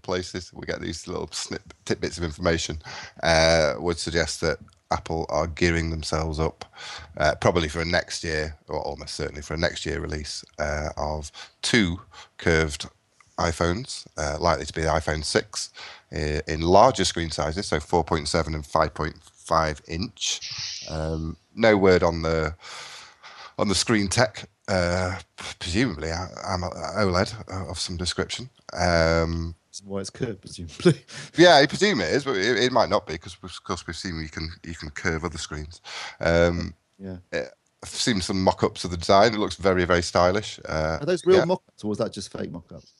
Speaker 3: places. We get these little tidbits of information. Would suggest that Apple are gearing themselves up, probably for a next year, or almost certainly for a next year release of 2 curved iPhones, likely to be the iPhone 6 in larger screen sizes, so 4.7 and 5.5 inch. No word on the screen tech, presumably OLED of some description.
Speaker 1: Why it's curved, presumably.
Speaker 3: Yeah, I presume it is, but it might not be because, of course, we've seen you can curve other screens. I've seen some mock-ups of the design. It looks very, very stylish.
Speaker 1: Are those real mock-ups, or was that just fake mock-ups?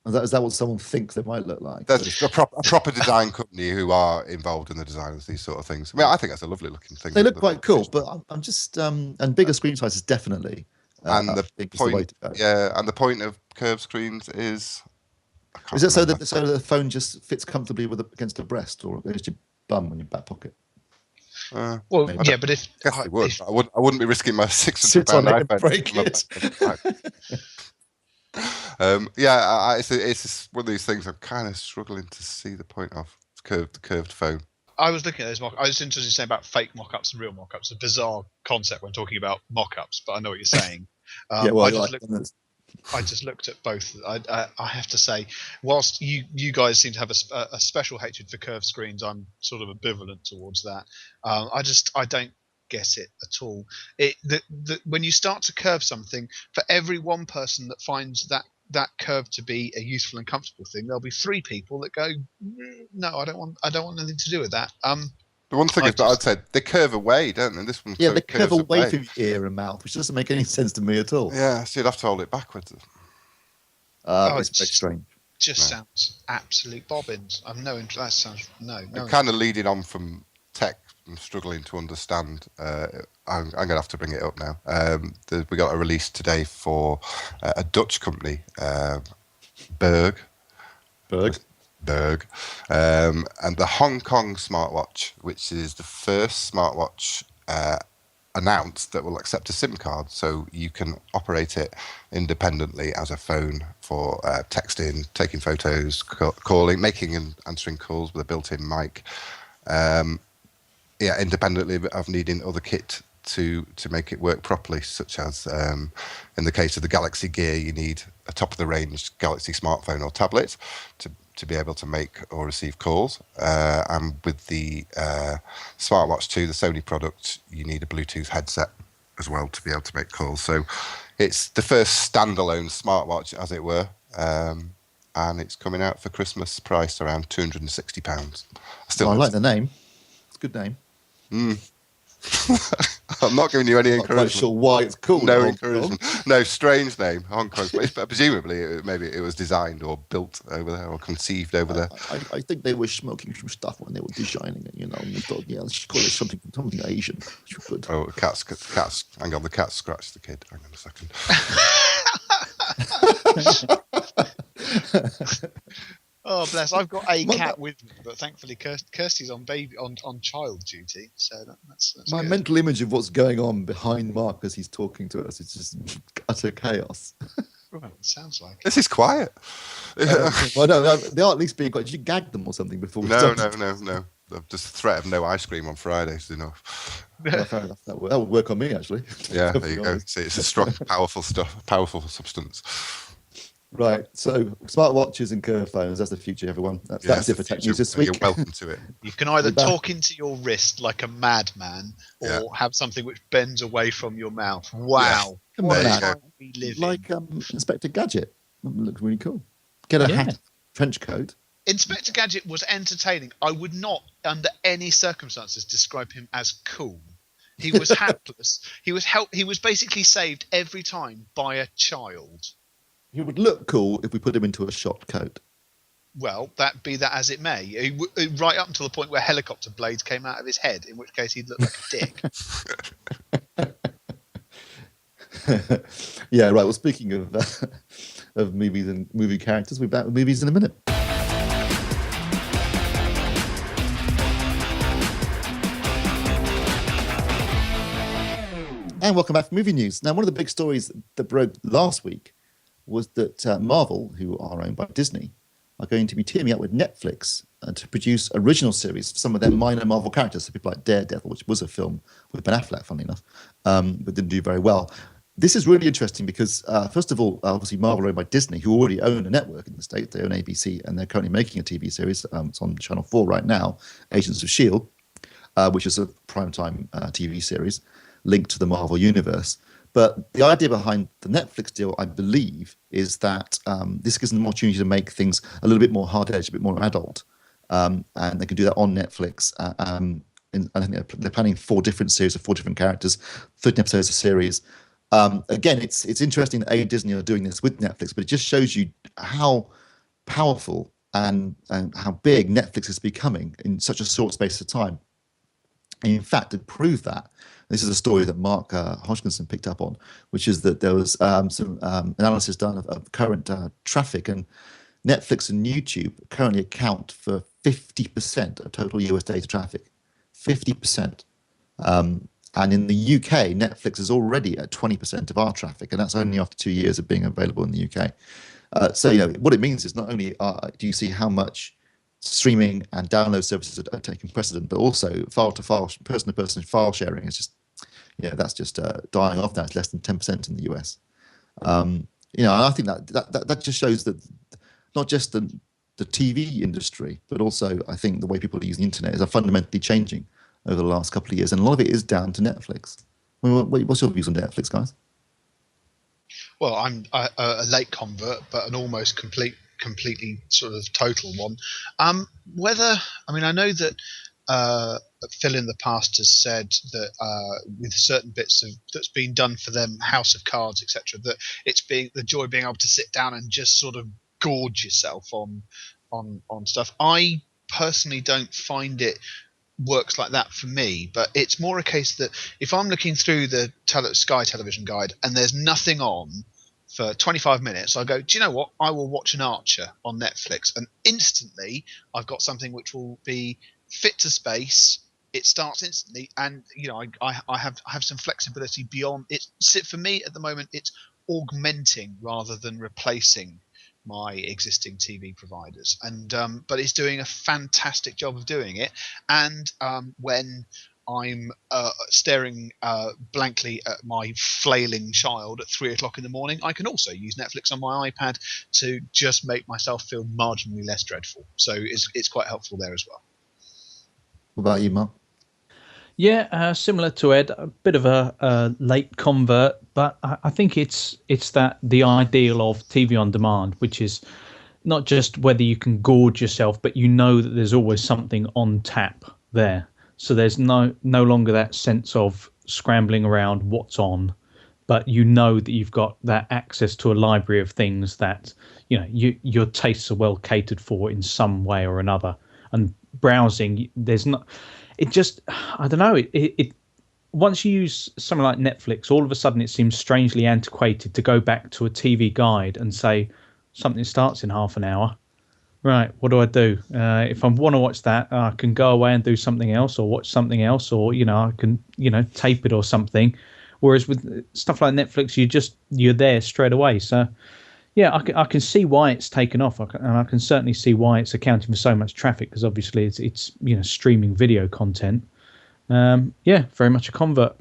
Speaker 1: Is that what someone thinks they might look like?
Speaker 3: There's a proper design company who are involved in the design of these sort of things. I mean, I think that's a lovely looking thing.
Speaker 1: They look quite cool, but I'm just and bigger screen sizes definitely.
Speaker 3: And the point of curved screens is.
Speaker 1: Is it so that the phone just fits comfortably against a breast or against your bum in your back pocket?
Speaker 3: But
Speaker 4: if
Speaker 3: I wouldn't be risking my £600 iPhone.
Speaker 1: Break it.
Speaker 3: It's one of these things I'm kind of struggling to see the point of curved phone.
Speaker 4: I was looking at those I was interested in saying about fake mock-ups and real mock-ups. A bizarre concept when talking about mock-ups, but I know what you're saying. I just looked at both. I have to say, whilst you guys seem to have a special hatred for curved screens, I'm sort of ambivalent towards that. I don't get it at all. When you start to curve something, for every one person that finds that curve to be a useful and comfortable thing, there'll be 3 people that go, no, I don't want anything to do with that.
Speaker 3: The one thing I'd say they curve away, don't they? This one,
Speaker 1: they curve away from your ear and mouth, which doesn't make any sense to me at all.
Speaker 3: Yeah, so you'd have to hold it backwards.
Speaker 1: It's very strange.
Speaker 4: Sounds absolute bobbins. I've no interest. That sounds no.
Speaker 3: Kind of leading on from tech, I'm struggling to understand. I'm going to have to bring it up now. We got a release today for a Dutch company, Berg. And the Hong Kong smartwatch, which is the first smartwatch announced that will accept a SIM card, so you can operate it independently as a phone for texting, taking photos, calling, making and answering calls with a built-in mic. Independently of needing other kit to make it work properly, such as in the case of the Galaxy Gear, you need a top-of-the-range Galaxy smartphone or tablet to be able to make or receive calls. And with the Smartwatch 2, the Sony product, you need a Bluetooth headset as well to be able to make calls. So it's the first standalone smartwatch, as it were, and it's coming out for Christmas, priced around £260.
Speaker 1: I like the name. It's a good name.
Speaker 3: I'm not giving you any encouragement.
Speaker 1: I'm not sure why it's called.
Speaker 3: No encouragement. No, strange name, Hong Kong. But presumably, maybe it was designed or built over there or conceived over there.
Speaker 1: I think they were smoking some stuff when they were designing it. And they thought, let's call it something Asian. Good.
Speaker 3: Oh, cats. Hang on, the cat scratched the kid. Hang on a second.
Speaker 4: Oh, bless. I've got a cat with me, but thankfully Kirsty's on child duty, so that's
Speaker 1: My
Speaker 4: good.
Speaker 1: mental image of what's going on behind Mark as he's talking to us is just utter chaos.
Speaker 4: Right, sounds like
Speaker 3: This is quiet.
Speaker 1: Well, no, they are at least being quiet. Did you gag them or something before we started?
Speaker 3: No. Just the threat of no ice cream on Friday is enough.
Speaker 1: Well, fair enough. That would work on me, actually.
Speaker 3: Yeah, there you go. See, it's a strong, powerful substance.
Speaker 1: Right, so smartwatches and curve phones, that's the future, everyone. That's it for tech news this week.
Speaker 3: You're welcome to it.
Speaker 4: You can either talk into your wrist like a madman, or have something which bends away from your mouth. Wow.
Speaker 1: Yeah.
Speaker 4: What
Speaker 1: There
Speaker 4: a time we live in.
Speaker 1: Like Inspector Gadget. Looks really cool. Get a hat, trench coat.
Speaker 4: Inspector Gadget was entertaining. I would not, under any circumstances, describe him as cool. He was hapless. He was basically saved every time by a child.
Speaker 1: He would look cool if we put him into a shot coat.
Speaker 4: Well, be that as it may. Right up until the point where helicopter blades came out of his head, in which case he'd look like a dick.
Speaker 1: Yeah, right. Well, speaking of movies and movie characters, we'll be back with movies in a minute. And welcome back for movie news. Now, one of the big stories that broke last week was that Marvel, who are owned by Disney, are going to be teaming up with Netflix to produce original series for some of their minor Marvel characters. So people like Daredevil, which was a film with Ben Affleck, funnily enough, but didn't do very well. This is really interesting because, first of all, obviously Marvel are owned by Disney, who already own a network in the States. They own ABC, and they're currently making a TV series. It's on Channel 4 right now, Agents of S.H.I.E.L.D., which is a primetime TV series linked to the Marvel Universe. But the idea behind the Netflix deal, I believe, is that this gives them an opportunity to make things a little bit more hard-edged, a bit more adult. And they can do that on Netflix. And I think they're planning 4 different series of 4 different characters, 13 episodes a series. Again, it's interesting that Disney are doing this with Netflix, but it just shows you how powerful and how big Netflix is becoming in such a short space of time. And in fact, to prove that, this is a story that Mark Hodgkinson picked up on, which is that there was some analysis done of current traffic, and Netflix and YouTube currently account for 50% of total US data traffic. 50%. And in the UK, Netflix is already at 20% of our traffic, and that's only after 2 years of being available in the UK. So, what it means is not only do you see how much streaming and download services are taking precedent, but also file-to-file, person-to-person file sharing is just, that's just dying off now. It's less than 10% in the US. And I think that just shows that not just the TV industry, but also I think the way people use the internet is fundamentally changing over the last couple of years, and a lot of it is down to Netflix. What's your views on Netflix, guys?
Speaker 4: Well, I'm a late convert, but an almost completely sort of total one. I know that Phil in the past has said that with certain bits that's been done for them, House of Cards, etc., that it's the joy of being able to sit down and just sort of gorge yourself on stuff. I personally don't find it works like that for me, but it's more a case that if I'm looking through the Sky Television Guide and there's nothing on for 25 minutes, I go, do you know what? I will watch an Archer on Netflix, and instantly I've got something which will be fit to space. It starts instantly, and I have some flexibility beyond it. For me at the moment, it's augmenting rather than replacing my existing TV providers, and but it's doing a fantastic job of doing it. And when I'm staring blankly at my flailing child at 3 o'clock in the morning, I can also use Netflix on my iPad to just make myself feel marginally less dreadful. So it's quite helpful there as well.
Speaker 1: What about you, Mark?
Speaker 2: Yeah, similar to Ed, a bit of a late convert, but I think it's that the ideal of TV on demand, which is not just whether you can gorge yourself, but that there's always something on tap there. So there's no longer that sense of scrambling around what's on, but that you've got that access to a library of things that your tastes are well catered for in some way or another. And browsing, there's not. It just, I don't know. It once you use something like Netflix, all of a sudden it seems strangely antiquated to go back to a TV guide and say something starts in half an hour. right, what do I do? If I want to watch that, I can go away and do something else, or watch something else, or I can tape it or something. Whereas with stuff like Netflix, you're there straight away. So yeah, I can see why it's taken off, and I can certainly see why it's accounting for so much traffic, because obviously it's streaming video content. Yeah, very much a convert.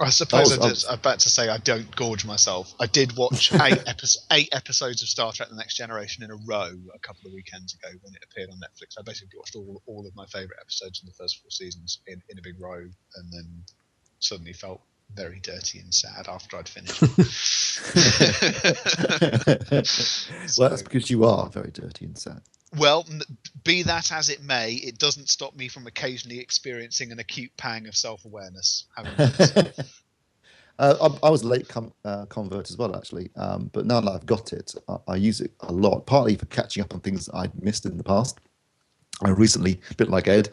Speaker 4: I suppose I'm about to say I don't gorge myself. I did watch 8 episodes of Star Trek: The Next Generation in a row a couple of weekends ago when it appeared on Netflix. I basically watched all of my favourite episodes in the first 4 seasons in a big row, and then suddenly felt very dirty and sad after I'd finished.
Speaker 1: Well, that's because you are very dirty and sad.
Speaker 4: Well, be that as it may, it doesn't stop me from occasionally experiencing an acute pang of self-awareness.
Speaker 1: I was a late convert as well, actually. But now that I've got it, I use it a lot, partly for catching up on things I'd missed in the past. I recently, a bit like Ed,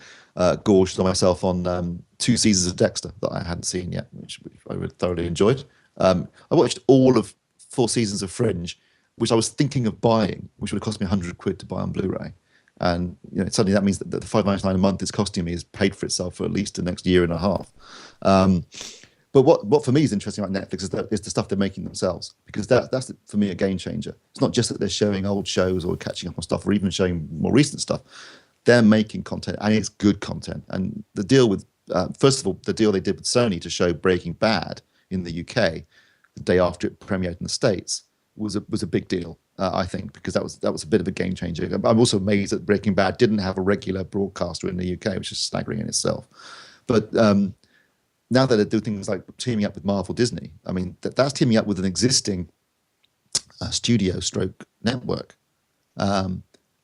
Speaker 1: gorged on myself on 2 seasons of Dexter that I hadn't seen yet, which I really thoroughly enjoyed. I watched all of 4 seasons of Fringe, which I was thinking of buying, which would have cost me £100 to buy on Blu-ray. And suddenly that means that the £5.99 a month it's costing me is paid for itself for at least the next year and a half. But what for me is interesting about Netflix is the stuff they're making themselves, because that's for me a game changer. It's not just that they're showing old shows or catching up on stuff or even showing more recent stuff. They're making content, and it's good content. And the deal with first of all, the deal they did with Sony to show Breaking Bad in the UK the day after it premiered in the States was a big deal, I think, because that was a bit of a game changer. I'm also amazed that Breaking Bad didn't have a regular broadcaster in the UK, which is staggering in itself. But now that they do things like teaming up with Marvel Disney, I mean, that's teaming up with an existing studio stroke network,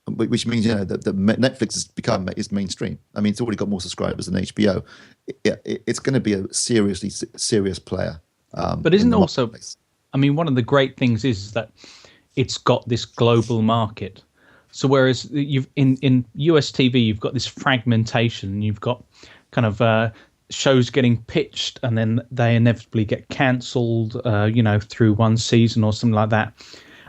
Speaker 1: which means that Netflix has become is mainstream. I mean, it's already got more subscribers than HBO. It's going to be a serious player.
Speaker 2: But isn't also, I mean, one of the great things is that it's got this global market. So whereas you've in US TV, you've got this fragmentation, you've got kind of shows getting pitched and then they inevitably get cancelled, through one season or something like that.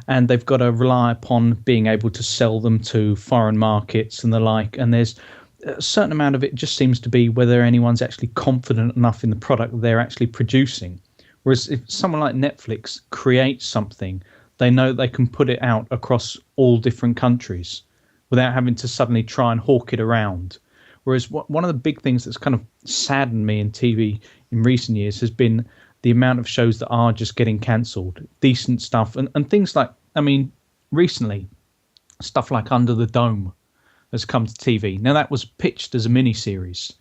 Speaker 2: And they've got to rely upon being able to sell them to foreign markets and the like. And there's a certain amount of it just seems to be whether anyone's actually confident enough in the product they're actually producing. Whereas if someone like Netflix creates something, they know they can put it out across all different countries without having to suddenly try and hawk it around. Whereas one of the big things that's kind of saddened me in TV in recent years has been the amount of shows that are just getting cancelled, decent stuff. And things like, I mean, recently, stuff like Under the Dome has come to TV. Now, that was pitched as a miniseries.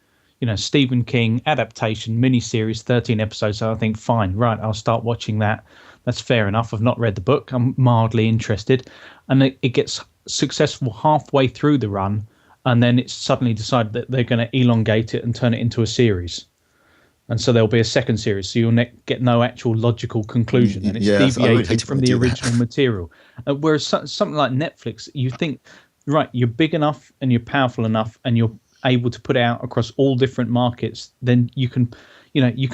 Speaker 2: Stephen King adaptation, miniseries, 13 episodes. So I think, fine, right, I'll start watching that. That's fair enough. I've not read the book. I'm mildly interested. And it gets successful halfway through the run, and then it's suddenly decided that they're going to elongate it and turn it into a series. And so there'll be a second series. So you'll get no actual logical conclusion. And it's deviating from the original material. Whereas something like Netflix, you think, right, you're big enough and you're powerful enough and you're able to put it out across all different markets, then you can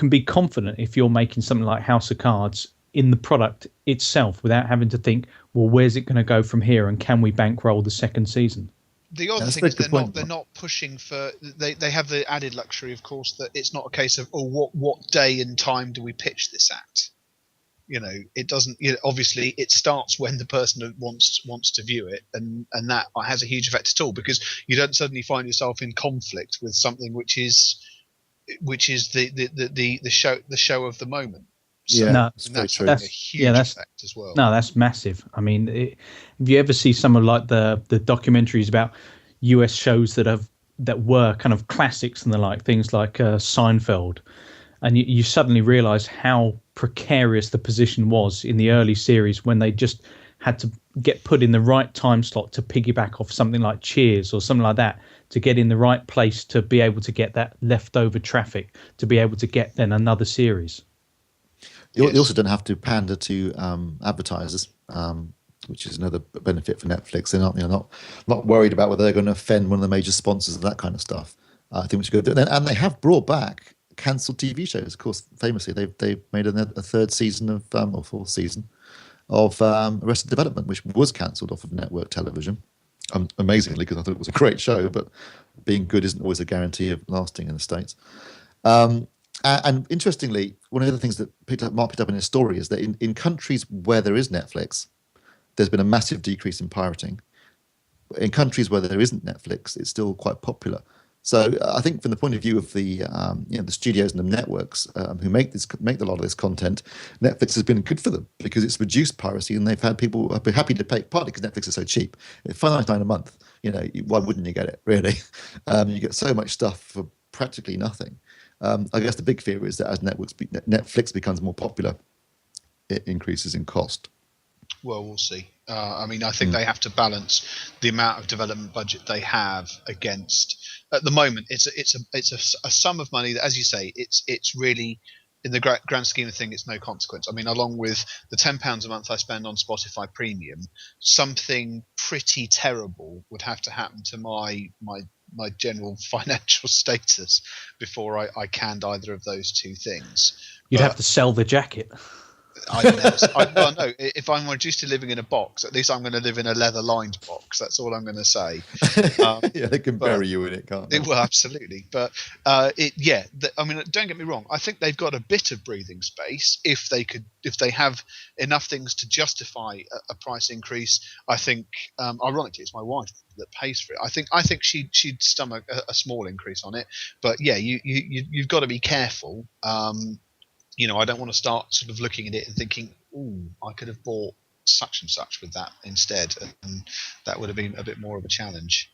Speaker 2: be confident if you're making something like House of Cards in the product itself without having to think, well, where's it going to go from here and can we bankroll the second season?
Speaker 4: The other thing is they're not pushing for. They have the added luxury, of course, that it's not a case of what day and time do we pitch this at. It doesn't. Obviously, it starts when the person wants to view it, and that has a huge effect at all, because you don't suddenly find yourself in conflict with something which is the show of the moment. So,
Speaker 2: yeah,
Speaker 4: that's a huge effect as well.
Speaker 2: No, that's massive. I mean, if you ever see some of like the documentaries about US shows that were kind of classics and the like, things like Seinfeld, and you suddenly realize how precarious the position was in the early series when they just had to get put in the right time slot to piggyback off something like Cheers or something like that, to get in the right place to be able to get that leftover traffic, to be able to get then another series.
Speaker 1: You also don't have to pander to advertisers, which is another benefit for Netflix. They're not worried about whether they're going to offend one of the major sponsors and that kind of stuff. I think we should go do. And they have brought back cancelled TV shows. Of course, famously, they made a third season of or fourth season of Arrested Development, which was cancelled off of network television. amazingly, because I thought it was a great show, but being good isn't always a guarantee of lasting in the States. And interestingly, one of the things that Mark picked up in his story is that in countries where there is Netflix, there's been a massive decrease in pirating. In countries where there isn't Netflix, it's still quite popular. So I think from the point of view of the the studios and the networks who make a lot of this content, Netflix has been good for them because it's reduced piracy, and they've had people be happy to pay, partly because Netflix is so cheap. It's $5.99 a month. Why wouldn't you get it, really? You get so much stuff for practically nothing. I guess the big fear is that as Netflix becomes more popular, it increases in cost.
Speaker 4: Well, we'll see. I think they have to balance the amount of development budget they have against. At the moment, it's a sum of money that, as you say, it's really, in the grand scheme of things, it's no consequence. I mean, along with the £10 a month I spend on Spotify Premium, something pretty terrible would have to happen to my general financial status before I canned either of those two things.
Speaker 2: You'd have to sell the jacket.
Speaker 4: No. If I'm reduced to living in a box, at least I'm going to live in a leather-lined box. That's all I'm going to say.
Speaker 1: They can bury you in it, can't they?
Speaker 4: Well, absolutely. But don't get me wrong. I think they've got a bit of breathing space if they have enough things to justify a price increase. I think, ironically, it's my wife that pays for it. I think she'd stomach a small increase on it. But yeah, you've got to be careful. I don't want to start sort of looking at it and thinking, "Ooh, I could have bought such and such with that instead," and that would have been a bit more of a challenge.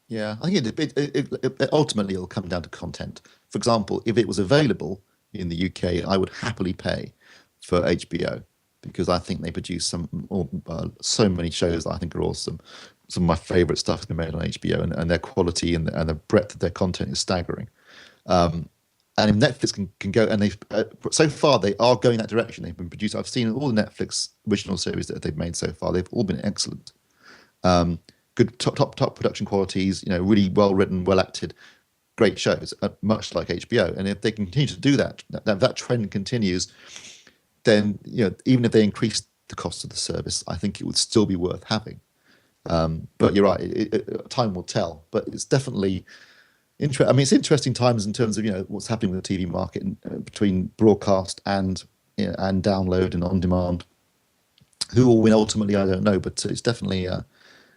Speaker 1: Yeah, I think it ultimately it'll come down to content. For example, if it was available in the UK, I would happily pay for HBO because I think they produce so many shows that I think are awesome. Some of my favourite stuff has been made on HBO, and their quality and the breadth of their content is staggering. And if Netflix can go, and so far they are going that direction. They've been produced. I've seen all the Netflix original series that they've made so far. They've all been excellent. Good top production qualities. Really well written, well acted, great shows. Much like HBO. And if they continue to do that, that trend continues, then even if they increase the cost of the service, I think it would still be worth having. But you're right. Time will tell. But it's definitely. It's interesting times in terms of what's happening with the TV market between broadcast and download and on demand. Who will win ultimately, I don't know, but it's definitely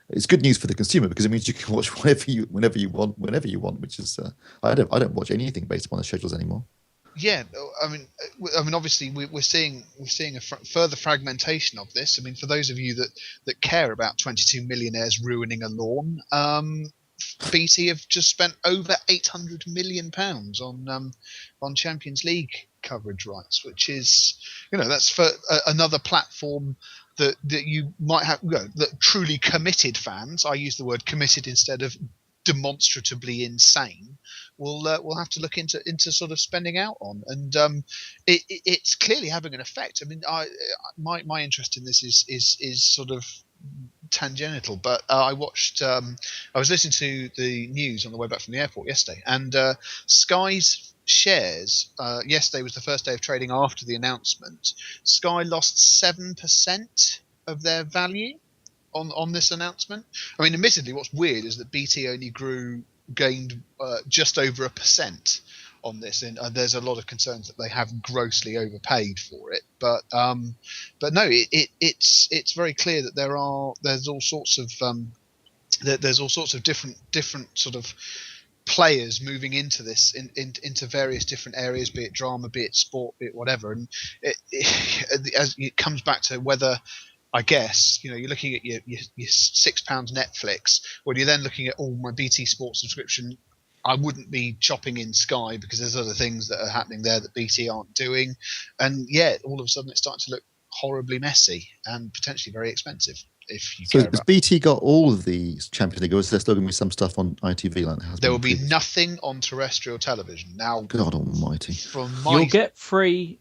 Speaker 1: it's good news for the consumer because it means you can watch whenever you want. Which is I don't watch anything based upon the schedules anymore.
Speaker 4: Yeah, I mean, obviously we're seeing a further fragmentation of this. I mean, for those of you that care about 22 millionaires ruining a lawn. BT have just spent over £800 million on Champions League coverage rights, which is, that's for another platform that you might have that truly committed fans. I use the word committed instead of demonstratively insane. Will have to look into sort of spending out on, and it's clearly having an effect. I mean, my interest in this is sort of tangential, but I watched. I was listening to the news on the way back from the airport yesterday, and Sky's shares. Yesterday was the first day of trading after the announcement. Sky lost 7% of their value on this announcement. I mean, admittedly, what's weird is that BT only gained just over 1% on this, and there's a lot of concerns that they have grossly overpaid for it. But no, it's very clear that there's all sorts of different sort of players moving into this into various different areas, be it drama, be it sport, be it whatever, and it comes back to whether, I guess, you're looking at your £6 Netflix, when you're then looking at my BT Sport subscription. I wouldn't be chopping in Sky because there's other things that are happening there that BT aren't doing, and all of a sudden it's starting to look horribly messy and potentially very expensive. If you care
Speaker 1: has BT got all of the Champions League, or is there still going to be some stuff on ITV like that?
Speaker 4: There will be nothing on terrestrial television now.
Speaker 1: God Almighty!
Speaker 2: You'll get free.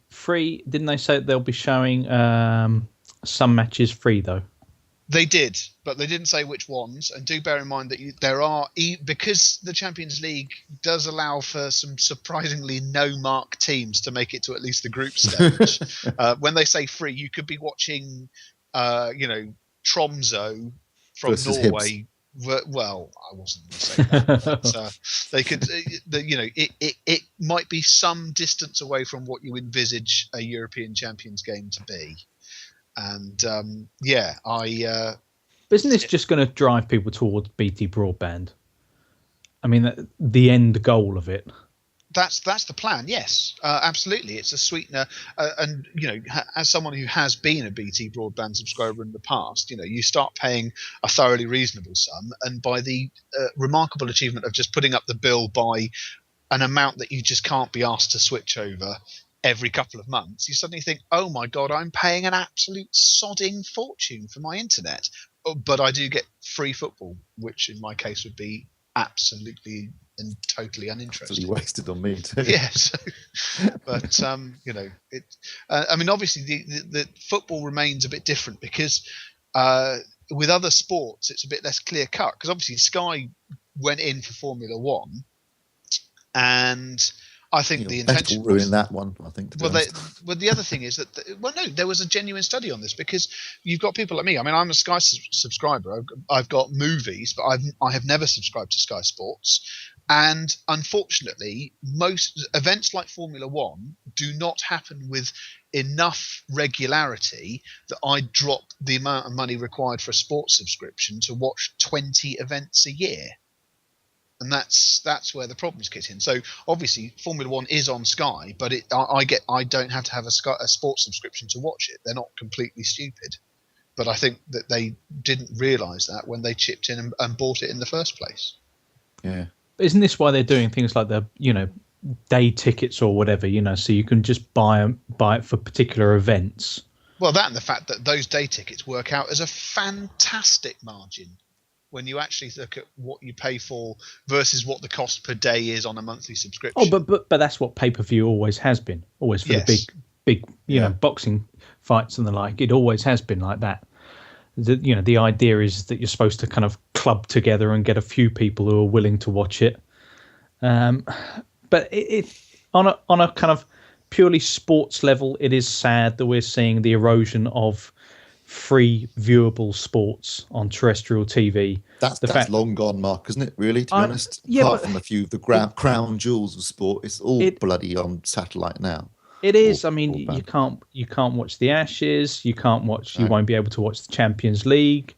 Speaker 2: Didn't they say they'll be showing some matches free though?
Speaker 4: They did, but they didn't say which ones. And do bear in mind that there are, because the Champions League does allow for some surprisingly no-mark teams to make it to at least the group stage. When they say free, you could be watching, Tromso from
Speaker 1: versus
Speaker 4: Norway. Well, I wasn't going to say that, but they could. It might be some distance away from what you envisage a European Champions game to be, and
Speaker 2: But isn't this just going to drive people towards BT broadband? I mean, the end goal of it.
Speaker 4: That's the plan. Yes, absolutely. It's a sweetener, and as someone who has been a BT broadband subscriber in the past, you start paying a thoroughly reasonable sum, and by the remarkable achievement of just putting up the bill by an amount that you just can't be asked to switch over every couple of months, you suddenly think, oh my god, I'm paying an absolute sodding fortune for my internet, but I do get free football, which in my case would be absolutely and totally uninteresting.
Speaker 1: Absolutely wasted on me too.
Speaker 4: Yes, but it. I mean, obviously, the football remains a bit different because with other sports, it's a bit less clear cut. Because obviously, Sky went in for Formula One, and I think the intention
Speaker 1: will ruin that one. I think.
Speaker 4: Well, the other thing is that there was a genuine study on this because you've got people like me. I mean, I'm a Sky subscriber. I've got movies, but I have never subscribed to Sky Sports. And unfortunately, most events like Formula One do not happen with enough regularity that I drop the amount of money required for a sports subscription to watch 20 events a year. And that's where the problems get in. So obviously, Formula One is on Sky, but I don't have to have a sports subscription to watch it. They're not completely stupid. But I think that they didn't realise that when they chipped in and bought it in the first place.
Speaker 1: Yeah.
Speaker 2: Isn't this why they're doing things like the day tickets or whatever, so you can just buy it for particular events?
Speaker 4: Well, that and the fact that those day tickets work out as a fantastic margin when you actually look at what you pay for versus what the cost per day is on a monthly subscription.
Speaker 2: Oh, but that's what pay-per-view always has been. Always for the big boxing fights and the like. It always has been like that. The idea is that you're supposed to kind of club together and get a few people who are willing to watch it. But it on a kind of purely sports level, it is sad that we're seeing the erosion of free viewable sports on terrestrial TV.
Speaker 1: That's long gone, Mark, isn't it? Really, to be honest. Apart from a few of the crown jewels of sport, it's all bloody on satellite now.
Speaker 2: It is. I mean, you can't watch the Ashes. You can't watch. You won't be able to watch the Champions League.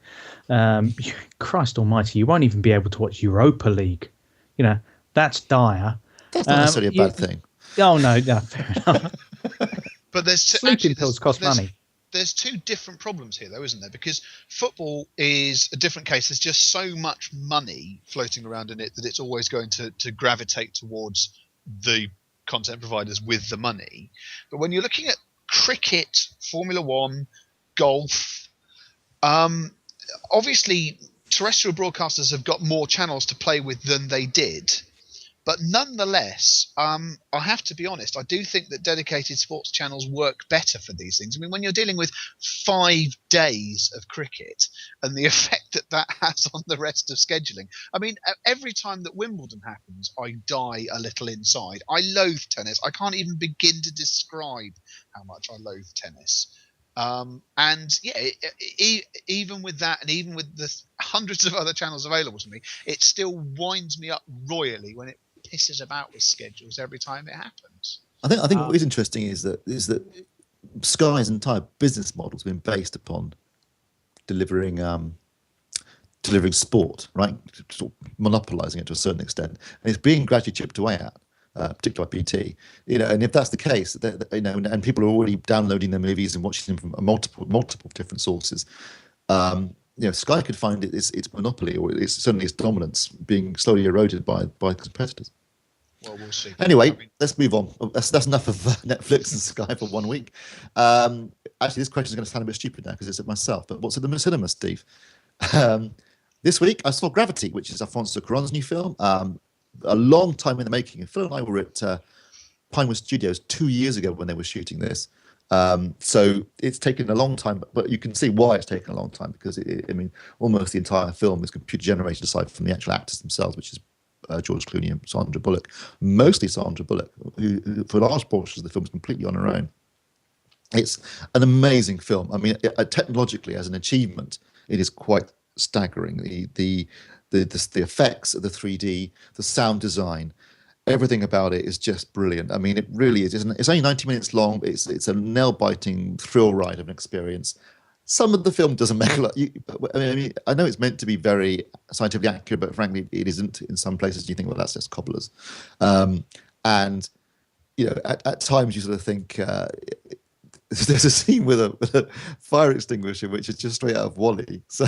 Speaker 2: Christ Almighty, you won't even be able to watch Europa League. That's dire.
Speaker 1: That's not necessarily a bad thing.
Speaker 2: Oh no, fair enough.
Speaker 4: But there's
Speaker 2: sleeping pills cost money.
Speaker 4: There's two different problems here, though, isn't there? Because football is a different case. There's just so much money floating around in it that it's always going to gravitate towards the content providers with the money. But when you're looking at cricket, Formula One, golf, obviously terrestrial broadcasters have got more channels to play with than they did. But nonetheless, I have to be honest, I do think that dedicated sports channels work better for these things. I mean, when you're dealing with 5 days of cricket and the effect that has on the rest of scheduling. I mean, every time that Wimbledon happens, I die a little inside. I loathe tennis. I can't even begin to describe how much I loathe tennis. Even with that, and even with the hundreds of other channels available to me, it still winds me up royally when it pisses about with schedules every time it happens.
Speaker 1: I think what is interesting is that Sky's entire business model has been based upon delivering sport, right? Sort of monopolising it to a certain extent, and it's being gradually chipped away at. Particularly by BT, and if that's the case, and people are already downloading their movies and watching them from multiple different sources, Sky could find its monopoly, or certainly its dominance, being slowly eroded by competitors.
Speaker 4: Well, we'll see.
Speaker 1: Anyway, let's move on. That's enough of Netflix and Sky for 1 week. Actually, this question is going to sound a bit stupid now because it's at myself. But what's at the cinema, Steve? This week I saw Gravity, which is Alfonso Cuarón's new film. A long time in the making. Phil and I were at Pinewood Studios 2 years ago when they were shooting this. So it's taken a long time, but you can see why it's taken a long time because, almost the entire film is computer generated aside from the actual actors themselves, which is George Clooney and Sandra Bullock. Mostly Sandra Bullock, who for large portions of the film is completely on her own. It's an amazing film. I mean, technologically, as an achievement, it is quite staggering. The effects of the 3D, the sound design, everything about it is just brilliant. I mean, it really is. It's only 90 minutes long. It's a nail-biting thrill ride of an experience. Some of the film doesn't make a lot. I know it's meant to be very scientifically accurate, but frankly, it isn't. In some places, you think, well, that's just cobblers. And at times you sort of think there's a scene with a fire extinguisher which is just straight out of WALL-E. So,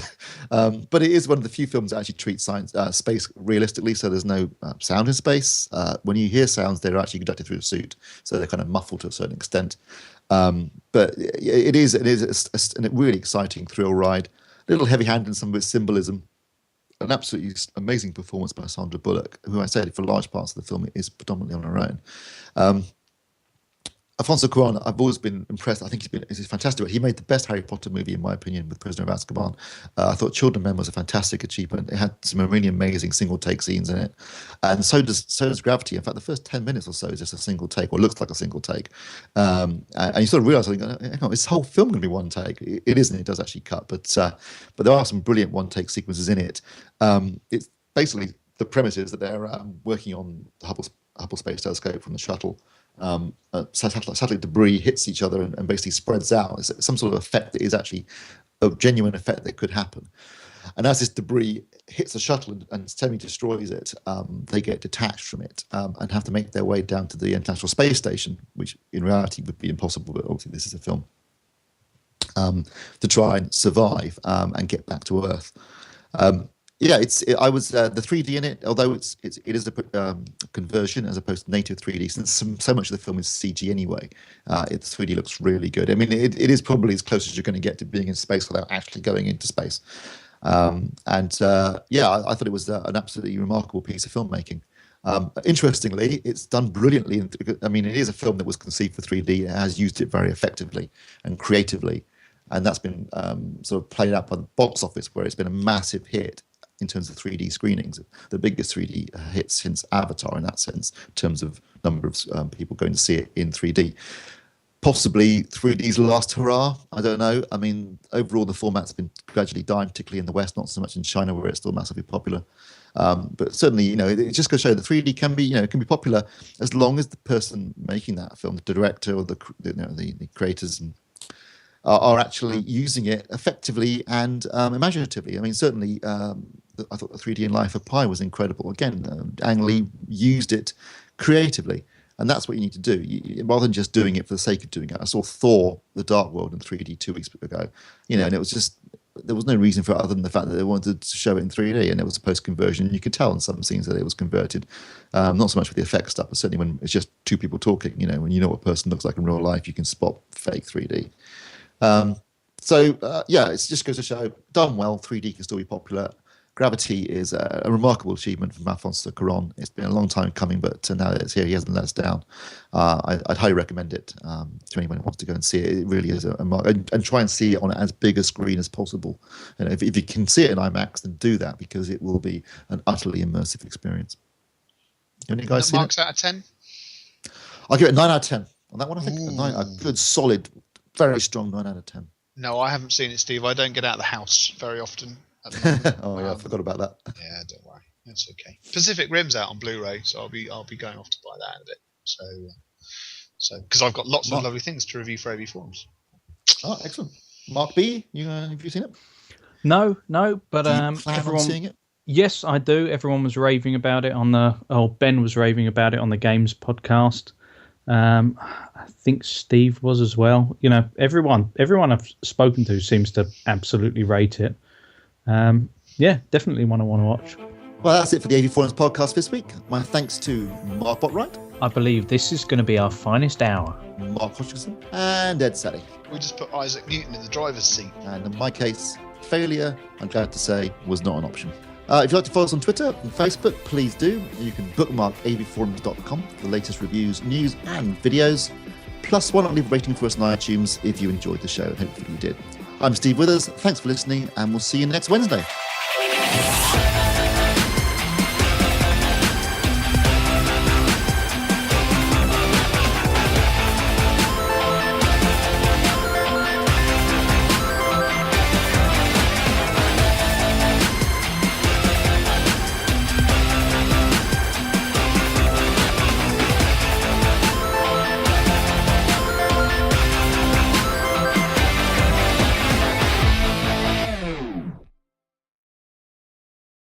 Speaker 1: but it is one of the few films that actually treats space realistically. So there's no sound in space. When you hear sounds, they're actually conducted through a suit, so they're kind of muffled to a certain extent. But it is a really exciting thrill ride. A little heavy-handed in some of its symbolism. An absolutely amazing performance by Sandra Bullock, who I said for large parts of the film is predominantly on her own. Alfonso Cuarón, I've always been impressed. I think he's fantastic. He made the best Harry Potter movie, in my opinion, with Prisoner of Azkaban. I thought Children of Men was a fantastic achievement. It had some really amazing single take scenes in it, and so does Gravity. In fact, the first 10 minutes or so is just a single take, or looks like a single take. And you sort of realise, this whole film going to be one take. It isn't. It does actually cut, but there are some brilliant one take sequences in it. It's basically the premise is that they're working on the Hubble Space Telescope from the shuttle. Satellite debris hits each other and basically spreads out. It's some sort of effect that is actually a genuine effect that could happen. And as this debris hits the shuttle and semi-destroys it, they get detached from it and have to make their way down to the International Space Station, which in reality would be impossible, but obviously this is a film, to try and survive and get back to Earth. I was the 3D in it, although it is a conversion as opposed to native 3D, since so much of the film is CG anyway. The 3D looks really good. I mean, it is probably as close as you're going to get to being in space without actually going into space. I thought it was an absolutely remarkable piece of filmmaking. Interestingly, it's done brilliantly. I mean, it is a film that was conceived for 3D. It has used it very effectively and creatively, and that's been sort of played out by the box office, where it's been a massive hit in terms of 3D screenings, the biggest 3D hit since Avatar in that sense, in terms of number of people going to see it in 3D. Possibly 3D's last hurrah, I don't know. I mean, overall the format's been gradually dying, particularly in the West, not so much in China where it's still massively popular. But certainly, it just goes to show that 3D can be popular as long as the person making that film, the director or the creators are actually using it effectively and imaginatively. I mean, certainly, I thought the 3D in Life of Pi was incredible. Again, Ang Lee used it creatively, and that's what you need to do, rather than just doing it for the sake of doing it. I saw Thor: The Dark World in 3D 2 weeks ago, and it was just, there was no reason for it other than the fact that they wanted to show it in 3D, and it was a post-conversion. You could tell in some scenes that it was converted, not so much with the effects stuff, but certainly when it's just two people talking. When you know what a person looks like in real life, you can spot fake 3D. It just goes to show, done well, 3D can still be popular. Gravity is a remarkable achievement from Alfonso Cuarón. It's been a long time coming, but now that it's here, he hasn't let us down. I'd highly recommend it to anyone who wants to go and see it. It really is and try and see it on as big a screen as possible. If you can see it in IMAX, then do that, because it will be an utterly immersive experience. Any guys seen
Speaker 4: marks out of 10?
Speaker 1: I'll give it a 9 out of 10 on that one. I think a good, solid, very strong 9 out of 10.
Speaker 4: No, I haven't seen it, Steve. I don't get out of the house very often.
Speaker 1: I forgot about that.
Speaker 4: Yeah, don't worry, that's okay. Pacific Rim's out on Blu-ray, so I'll be going off to buy that in a bit. So because I've got lots of lovely things to review for AV Forums.
Speaker 1: Oh, excellent. Mark B, have you seen it?
Speaker 2: No, but
Speaker 1: everyone on seeing it.
Speaker 2: Yes, I do. Everyone was raving about it Ben was raving about it on the Games podcast. I think Steve was as well. Everyone I've spoken to seems to absolutely rate it. Definitely one I want to watch.
Speaker 1: Well, that's it for the AV Forums podcast this week. My thanks to Mark Botwright.
Speaker 2: I believe this is going to be our finest hour.
Speaker 1: Mark Hodgkinson and Ed Sally.
Speaker 4: We just put Isaac Newton in the driver's seat.
Speaker 1: And in my case, failure, I'm glad to say, was not an option. If you'd like to follow us on Twitter and Facebook, please do. You can bookmark avforums.com for the latest reviews, news, and videos. Plus, why not leave a rating for us on iTunes if you enjoyed the show? Hopefully you did. I'm Steve Withers. Thanks for listening, and we'll see you next Wednesday.